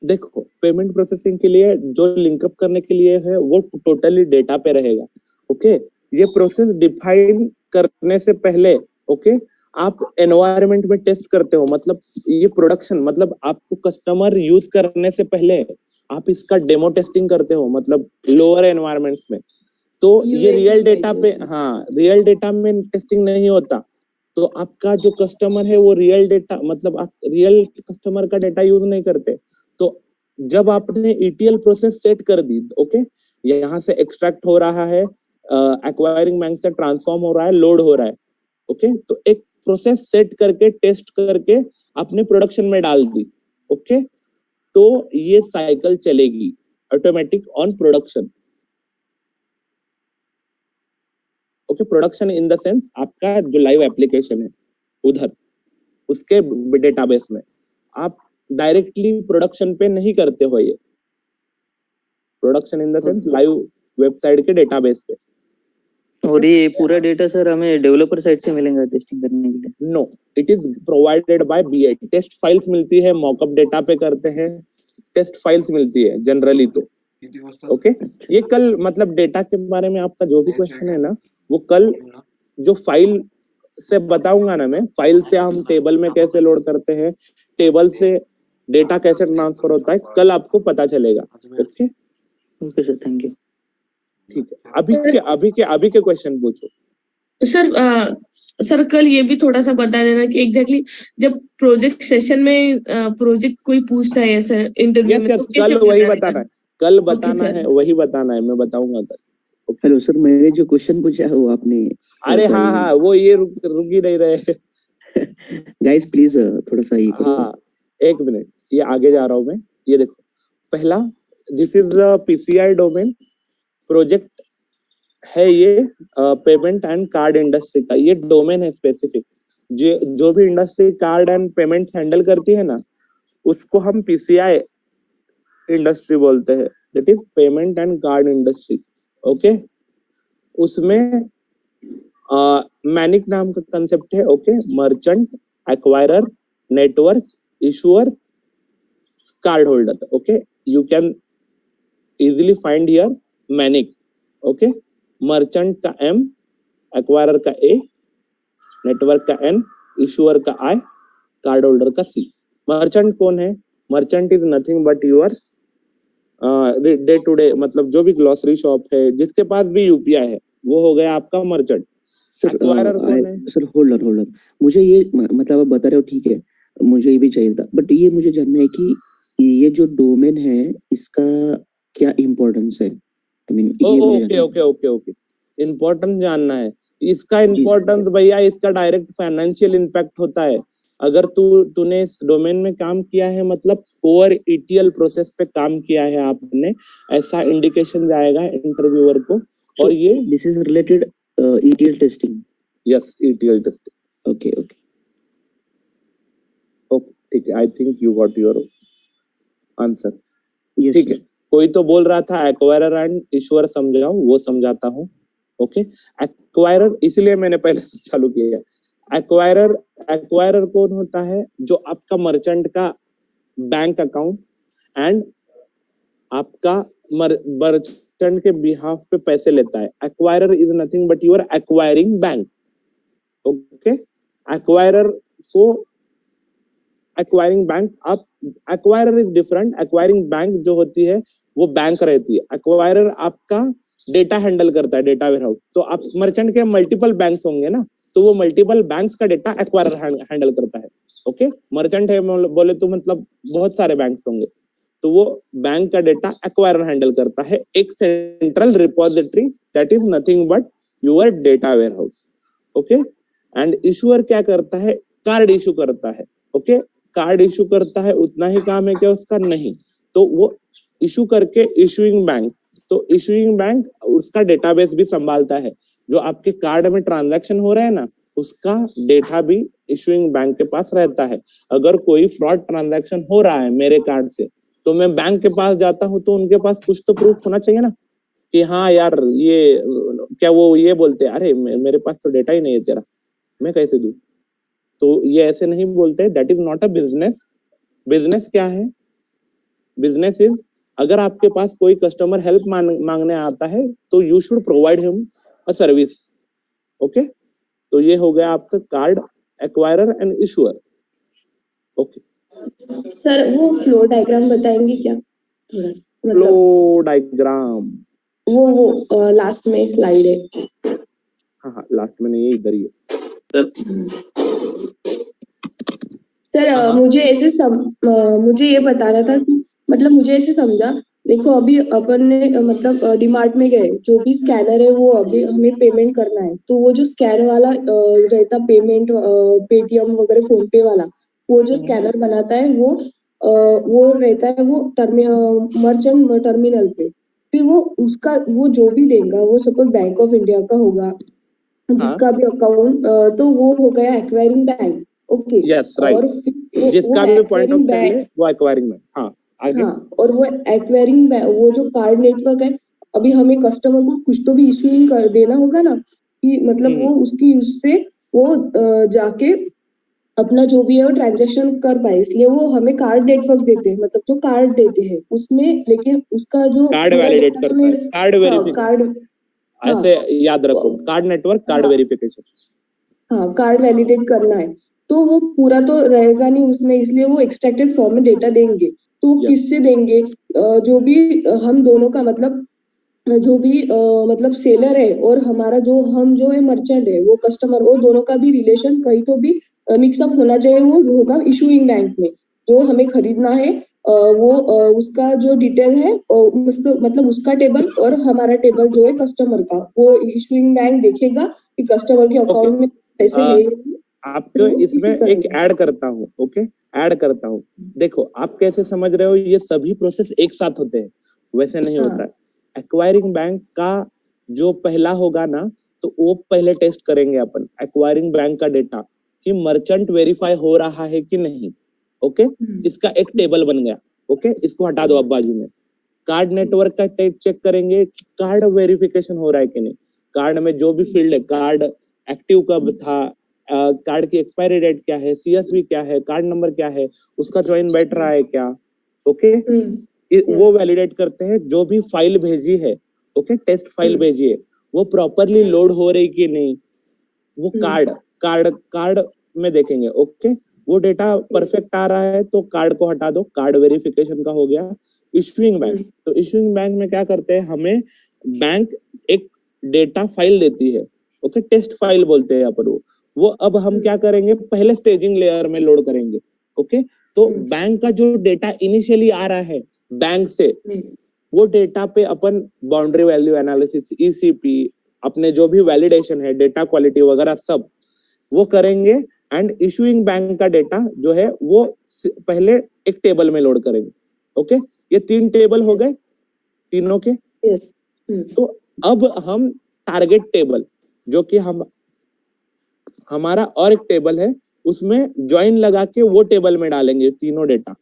देखो, पेमेंट प्रोसेसिंग के लिए जो लिंकअप करने के लिए है वो टोटली डेटा पे रहेगा। ओके, ये प्रोसेस डिफाइन करने से पहले ओके आप एनवायरनमेंट में टेस्ट करते हो, मतलब ये प्रोडक्शन, मतलब आपको कस्टमर यूज करने से पहले आप इसका डेमो टेस्टिंग करते हो, मतलब लोअर एनवायरनमेंट में। तो ये रियल डेटा पे, हाँ रियल डेटा में टेस्टिंग नहीं होता। तो आपका जो कस्टमर है वो रियल डेटा, मतलब आप रियल कस्टमर का डेटा यूज नहीं करते। तो जब आपने ETL प्रोसेस सेट कर दी, ओके, यहाँ से एक्सट्रैक्ट हो रहा है, एक्वायरिंग बैंक से ट्रांसफॉर्म हो रहा है, लोड हो रहा है। ओके, तो एक प्रोसेस सेट करके टेस्ट करके आपने प्रोडक्शन में डाल दी। ओके, तो ये साइकिल चलेगी automatic on production. Okay, production in the sense आपका जो लाइव एप्लीकेशन है उधर, उसके डेटाबेस में आप डायरेक्टली प्रोडक्शन पे नहीं करते हो, ये production in the sense live website के डेटाबेस पे। और ये पूरा डेटा सर हमें डेवलपर साइड से मिलेगा टेस्टिंग करने के लिए? No, it is provided by BI। Test files मिलती है, मॉकअप डेटा पे करते हैं, टेस्ट फाइल्स मिलती है जनरली तो। ओके, ये कल मतलब डेटा के बारे में आपका जो भी क्वेश्चन है ना, वो कल जो फाइल से बताऊंगा ना मैं, फाइल से हम टेबल में कैसे लोड करते हैं, टेबल से डेटा कैसे ट्रांसफर होता है, कल आपको पता चलेगा। Okay okay sir, thank you. ठीक है, अभी के क्वेश्चन पूछो। सर कल ये भी थोड़ा सा बता देना कि एग्जैक्टली जब प्रोजेक्ट सेशन में प्रोजेक्ट कोई पूछता है सर इंटरव्यू में, तो कैसे कल वही बताना है, कल Okay, बताना sir. है, वही बताना है, मैं बताऊंगा कल। हेलो सर, मैंने जो क्वेश्चन पूछा है वो आपने अरे हाँ, वो ये रुक ही नहीं रहे। गाइस प्लीज थोड़ा सा ये करो। हाँ, एक मिनट, ये आगे जा रहा हूँ मैं। ये देखो, पहला, this is PCI domain project है, ये पेमेंट एंड कार्ड इंडस्ट्री का ये डोमेन है स्पेसिफिक। जो भी industry card and payment handle करती है ना, उसको हम पीसीआई इंडस्ट्री बोलते हैं, that is payment and card industry. Okay, उसमें मैनिक नाम का कंसेप्ट है। Okay, merchant, acquirer, network, issuer, card holder. Okay, you can easily find here MANIC. Okay, merchant का M, एक्वायरर का A, नेटवर्क का N, issuer का I, card holder का C। Merchant कौन है? Merchant is nothing but your day to day, मतलब जो भी ग्लोसरी शॉप है, जिसके पास भी यूपीआई है, वो हो गया आपका मर्चेंट। सर एक्वायरर कौन है? सर होल्डर मुझे ये मतलब आप बता रहे हो, ठीक है, मुझे ये भी चाहिए था, बट ये मुझे जानना है कि ये जो डोमेन है इसका क्या इम्पोर्टेंस है। आई मीन ओके, इम्पोर्टेंस जानना है। इसका इम्पोर्टेंस भैया, इसका डायरेक्ट फाइनेंशियल इम्पैक्ट होता है। अगर तूने इस डोमेन में काम किया है, मतलब कोर ईटीएल प्रोसेस पे काम किया है आपने, ऐसा इंडिकेशन जाएगा इंटरव्यूअर को। और ये this is related ETL testing. Yes, ETL testing. Okay, ठीक है, I think you got your answer. yes, ठीक है, कोई तो बोल रहा था एक्वायरर एंड इशूअर समझाओ, वो समझाता हूँ। ओके, एक्वायरर इसलिए मैंने पहले से चालू किया। एक्वायरर कौन होता है? जो आपका मर्चेंट का बैंक अकाउंट एंड आपका मर्चेंट के बिहाफ पे पैसे लेता है। Acquirer is nothing but your acquiring bank. Okay, acquiring bank, आप acquirer is different. Acquiring bank जो होती है वो बैंक रहती है। एक्वायरर आपका डेटा हैंडल करता है, डेटा वेयरहाउस। तो आप मर्चेंट के मल्टीपल बैंक्स होंगे ना, तो वो मल्टीपल बैंक्स का डेटा एक्वायरर हैंडल करता है। ओके, मर्चेंट है बोले तो मतलब बहुत सारे बैंक्स होंगे, तो वो बैंक का डेटा एक्वायरर हैंडल करता है। एक central repository that is nothing but your data warehouse. Okay, and issuer क्या करता है? कार्ड इशू करता है। ओके, कार्ड इशू करता है, उतना ही काम है क्या उसका? नहीं। तो वो इशू करके इशूइंग बैंक, तो इशूइंग बैंक उसका डेटाबेस भी संभालता है। जो आपके कार्ड में ट्रांजैक्शन हो रहा है ना, उसका डेटा भी इशूइंग बैंक के पास रहता है। अगर कोई फ्रॉड ट्रांजैक्शन हो रहा है मेरे कार्ड से, तो मैं बैंक के पास जाता हूँ, तो उनके पास कुछ तो प्रूफ होना चाहिए ना कि हाँ यार, ये क्या वो ये बोलते हैं, अरे मेरे पास तो डेटा ही नहीं है तेरा, मैं कैसे दूं? तो ये ऐसे नहीं बोलते। That is not a business. Business क्या है? बिजनेस इज, अगर आपके पास कोई कस्टमर हेल्प मांगने आता है, तो you should provide him a service. Okay, तो ये हो गया आपका card, acquirer and issuer. Okay, sir वो फ्लो डायग्राम बताएंगे क्या थोड़ा? फ्लो डायग्राम, वो लास्ट में स्लाइड है। हाँ, लास्ट में नहीं है, इधर ही है। सर मुझे ये बताना था कि मतलब मुझे ऐसे समझा, देखो अभी अपन ने मतलब डीमार्ट में गए, जो भी स्कैनर है वो अभी हमें पेमेंट करना है, तो वो जो स्कैन वाला रहता पेमेंट, पेटीएम वगैरह फोन पे वाला, वो जो स्कैनर बनाता है वो रहता है वो मर्चेंट टर्मिनल पे। फिर वो जो भी देगा, वो सपोज बैंक ऑफ इंडिया का होगा, जिसका भी अकाउंट, तो वो हो गया acquiring bank. Okay, yes, right. जिसका भी पॉइंट ऑफ सेल है वो एक्वायरिंग में। हाँ, आगे। हाँ, और वो एक्वायरिंग वो जो कार्ड नेटवर्क है, अभी हमें कस्टमर को कुछ तो भी इशूइंग कर देना होगा ना, कि मतलब वो उसकी उससे वो जाके अपना जो भी है वो ट्रांजैक्शन कर पाए, इसलिए वो हमें कार्ड नेटवर्क देते हैं, मतलब जो कार्ड देते हैं उसमें, लेकिन उसका जो कार्ड वैलिडेट करता है, कार्ड वेरिफिकेशन। कार्ड ऐसे याद रखो, कार्ड नेटवर्क, कार्ड वेरिफिकेशन। हाँ कार्ड वैलिडेट करना है, तो वो पूरा तो रहेगा नहीं उसमें, इसलिए वो एक्सट्रैक्टेड फॉर्म में डेटा देंगे। तो Yeah. किससे देंगे? जो भी हम दोनों का मतलब जो भी मतलब सेलर है और हमारा जो हम जो है मर्चेंट है वो कस्टमर, वो दोनों का भी रिलेशन कहीं तो भी मिक्सअप होना चाहिए। वो होगा इशूइंग बैंक में, जो हमें खरीदना है वो उसका जो डिटेल है मतलब उसका टेबल और हमारा टेबल जो है कस्टमर का, वो इशूइंग बैंक देखेगा कि कस्टमर के अकाउंट में पैसे है। आपको इसमें एक ऐड करता हूँ, ओके, ऐड करता हूँ। देखो आप कैसे समझ रहे हो, ये सभी प्रोसेस एक साथ होते हैं, वैसे नहीं होता है। एक्वायरिंग बैंक का जो पहला होगा ना, तो वो पहले टेस्ट करेंगे अपन एक्वायरिंग बैंक का डेटा कि मर्चेंट वेरीफाई हो रहा है कि नहीं। ओके, इसका एक टेबल बन गया। ओके, इसको हटा दो अब बाजू में। कार्ड नेटवर्क का चेक करेंगे कि कार्ड वेरिफिकेशन हो रहा है कि नहीं। कार्ड में जो भी फील्ड है, कार्ड एक्टिव कब था, कार्ड की एक्सपायरी डेट क्या है, सीएसवी क्या है, कार्ड नंबर क्या है, उसका ज्वाइन बैठ रहा है क्या। ओके, वो वैलिडेट करते हैं। जो भी फाइल भेजी है, ओके, टेस्ट फाइल भेजी है, वो प्रॉपरली लोड हो रही कि नहीं, वो कार्ड में देखेंगे। ओके, वो डेटा परफेक्ट आ रहा है तो कार्ड को हटा दो, कार्ड वेरिफिकेशन का हो गया। इशूइंग बैंक, तो इशूइंग बैंक में क्या करते हैं, हमें बैंक एक डेटा फाइल देती है। ओके, टेस्ट फाइल बोलते हैं अपन वो अब हम क्या करेंगे, पहले स्टेजिंग लेयर में लोड करेंगे। ओके, तो बैंक का जो डेटा इनिशियली आ रहा है बैंक से, वो डेटा पे अपन बाउंड्री वैल्यू एनालिसिस, ईसीपी, अपने जो भी वैलिडेशन है, डेटा क्वालिटी वगैरह सब वो करेंगे। एंड इशूइंग बैंक का डेटा जो है वो पहले एक टेबल में लोड करेंगे। ओके, ये 3 टेबल हो गए तीनों के। तो अब हम टारगेट टेबल, जो कि हमारा और एक टेबल है, उसमें ज्वाइन लगा के वो टेबल में डालेंगे तीनों डेटा।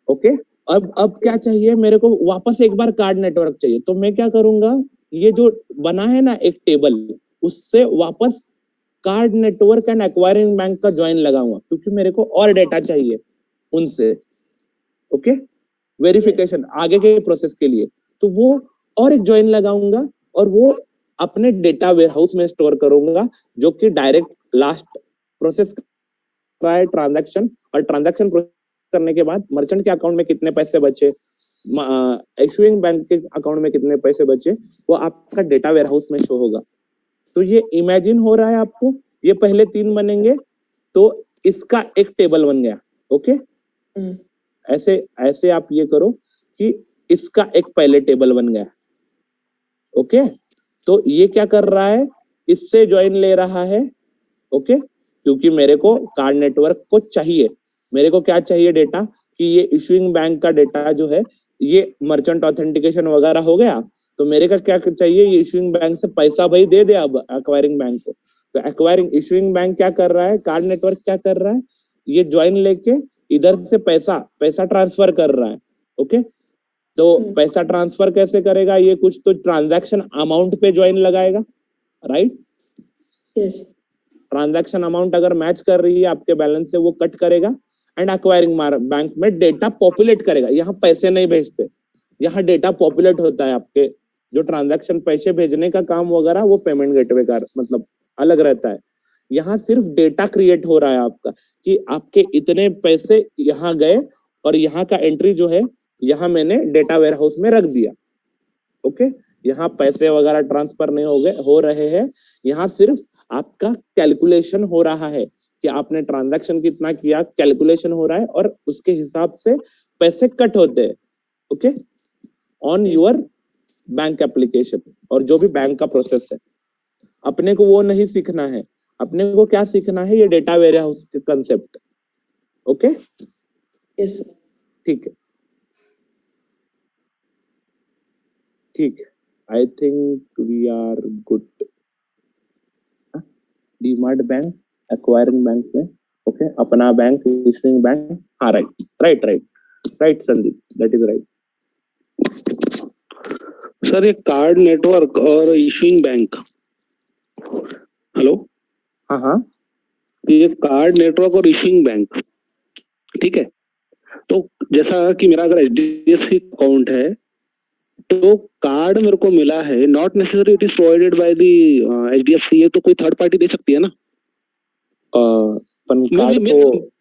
ओके, अब क्या चाहिए मेरे को, वापस एक बार कार्ड नेटवर्क चाहिए। तो मैं क्या करूंगा, ये जो बना है ना एक टेबल, उससे वापस card network and acquiring bank का ज्वाइन लगाऊंगा, क्योंकि मेरे को और डेटा चाहिए उनसे। ओके, वेरिफिकेशन आगे के प्रोसेस के लिए, तो वो और एक ज्वाइन लगाऊंगा और वो अपने डेटा वेयरहाउस में स्टोर करूंगा, जो कि डायरेक्ट लास्ट प्रोसेस रहा है ट्रांजैक्शन। और ट्रांजैक्शन करने के बाद मर्चेंट के अकाउंट में कितने पैसे बचे, इशूइंग बैंक के अकाउंट में कितने पैसे बचे, वो आपका डेटा वेयरहाउस में शो होगा। तो ये इमेजिन हो रहा है आपको, ये पहले 3 बनेंगे तो इसका एक टेबल बन गया। ओके, ऐसे आप ये करो कि इसका एक पहले टेबल बन गया। ओके, तो ये क्या कर रहा है, इससे ज्वाइन ले रहा है। ओके, क्योंकि मेरे को कार्ड नेटवर्क को चाहिए, मेरे को क्या चाहिए डेटा, कि ये इशूइंग बैंक का डेटा जो है, ये मर्चेंट ऑथेंटिकेशन वगैरह हो गया, तो मेरे का क्या चाहिए, ये इशूइंग बैंक से पैसा भाई दे दे अब एक्वायरिंग बैंक को। तो एक्वायरिंग इशूइंग बैंक क्या कर रहा है, कार्ड नेटवर्क क्या कर रहा है, ये ज्वाइन लेके इधर से पैसा ट्रांसफर कर रहा है। ओके, तो पैसा ट्रांसफर कैसे करेगा, ये कुछ तो ट्रांजैक्शन अमाउंट पे ज्वाइन लगाएगा, राइट। ट्रांजैक्शन अमाउंट अगर मैच कर रही है आपके बैलेंस से, वो कट करेगा एंड एक्वायरिंग बैंक में डेटा पॉपुलेट करेगा। यहाँ पैसे नहीं भेजते, यहाँ डेटा पॉपुलेट होता है। आपके जो ट्रांजैक्शन पैसे भेजने का काम वगैरह वो पेमेंट गेटवे का मतलब अलग रहता है। यहाँ सिर्फ डेटा क्रिएट हो रहा है आपका, कि आपके इतने पैसे यहाँ गए और यहाँ का एंट्री जो है यहाँ मैंने डेटा वेयरहाउस में रख दिया। ओके, यहाँ पैसे वगैरह ट्रांसफर नहीं हो रहे हैं, यहाँ सिर्फ आपका कैलकुलेशन हो रहा है कि आपने ट्रांजैक्शन कितना किया, कैलकुलेशन हो रहा है और उसके हिसाब से पैसे कट होते हैं। Okay, on your bank application. और जो भी बैंक का प्रोसेस है, अपने को वो नहीं सीखना है, अपने को क्या सीखना है, ये डेटा वेयरहाउस के कंसेप्ट। ओके, यस, ठीक है, ठीक है, I think we are good. DMart bank, acquiring bank में, ओके, अपना बैंक, इशूइंग बैंक, हाँ right Sandeep, that is right. Sir ये कार्ड नेटवर्क और इशूइंग बैंक, हेलो, हाँ, ये कार्ड नेटवर्क और इशूइंग बैंक, ठीक है। तो जैसा कि मेरा अगर HDFC अकाउंट है, जो कार्ड मेरे को मिला है not necessary it is provided by the HDFC, ये तो कोई थर्ड पार्टी दे सकती है ना? अपन कार्ड तो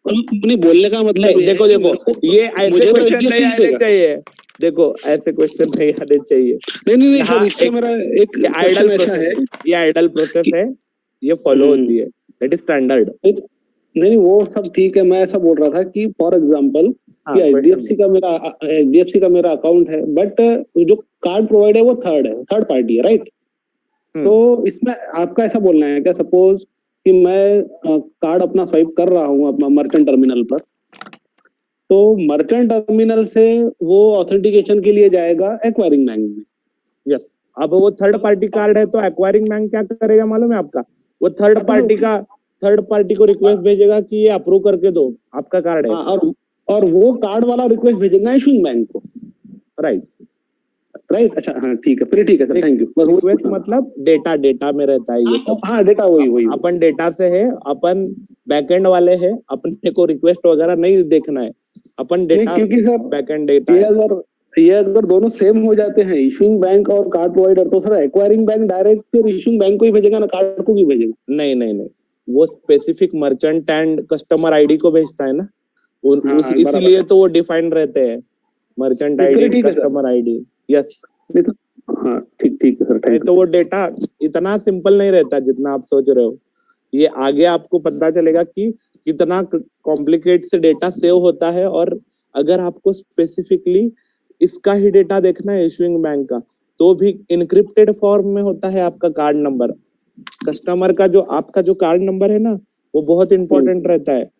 नहीं, बोलने का मतलब नहीं, देखो ये ऐसे मुझे तो क्वेश्चन नहीं HDFC आने देगा। चाहिए। देखो ऐसे क्वेश्चन नहीं आने चाहिए। नहीं यहाँ सर, इससे मेरा एक आइडल क्वेश्चन ऐसा है। प्रोसेस, ये आइडल प्रोसेस है, ये फॉलो होती है, दैट इज स्टैंडर्ड। नहीं वो सब ठीक है, मैं ऐसा बोल रहा था कि फॉर एग्जांपल कि HDFC का मेरा अकाउंट है, बट जो कार्ड प्रोवाइड है वो थर्ड पार्टी है, राइट? तो इसमें आपका ऐसा बोलना है क्या, सपोज कि मैं कार्ड अपना स्वाइप कर रहा हूँ अपना मर्चेंट टर्मिनल पर, तो मर्चेंट टर्मिनल से वो ऑथेंटिकेशन के लिए जाएगा एक्वायरिंग बैंक में। यस, अब वो थर्ड पार्टी कार्ड है तो एक्वायरिंग बैंक क्या करेगा मालूम है आपका? वो थर्ड पार्टी को रिक्वेस्ट भेजेगा कि ये अप्रूव करके दो, आपका कार्ड है। और वो कार्ड वाला रिक्वेस्ट भेजेगा इशूइंग बैंक को, राइट? अच्छा हाँ ठीक है, फिर ठीक है सर, थैंक यू। रिक्वेस्ट मतलब डेटा में रहता है ये सब। हाँ डेटा वही अपन डेटा से है, अपन बैकएंड वाले हैं, अपने को रिक्वेस्ट वगैरह नहीं देखना है, अपन डेटा, क्योंकि सर बैकएंड डेटा ये अगर दोनों सेम हो जाते हैं, इशूइंग बैंक और कार्ड प्रोवाइडर, तो सर एक्वायरिंग बैंक डायरेक्ट फिर इशूइंग बैंक को ही भेजेगा ना, कार्ड को भी भेजेगा? नहीं, वो specific merchant and customer ID को भेजता है ना, इसीलिए तो वो डिफाइंड रहते हैं, merchant ID, customer ID. Yes, हाँ ठीक है सर, नहीं तो वो डेटा इतना सिंपल नहीं रहता जितना आप सोच रहे हो। ये आगे आपको पता चलेगा कि कितना कॉम्प्लिकेट से डेटा सेव होता है, और अगर आपको स्पेसिफिकली इसका ही डेटा देखना है इशूइंग बैंक का, तो भी इनक्रिप्टेड फॉर्म में होता है आपका कार्ड नंबर। कस्टमर का जो आपका जो कार्ड नंबर है ना, वो बहुत इंपॉर्टेंट रहता है,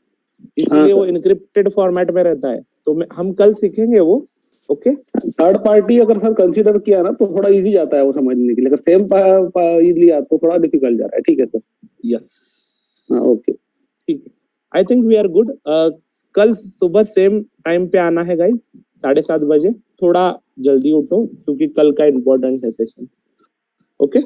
इसलिए वो इनक्रिप्टेड फॉर्मेट में रहता है। तो हम कल सीखेंगे वो। ओके, थर्ड पार्टी अगर सर कंसीडर किया ना तो थोड़ा इजी जाता है वो समझने के लिए, अगर सेम इजी लिया तो थोड़ा डिफिकल्ट जा रहा है। ठीक है सर? यस, हाँ ओके, ठीक है, I think we are good. कल सुबह सेम टाइम पे आना है गाइस, 7:30 बजे। थोड़ा जल्दी उठो क्योंकि कल का इम्पोर्टेंट है सेशन। ओके।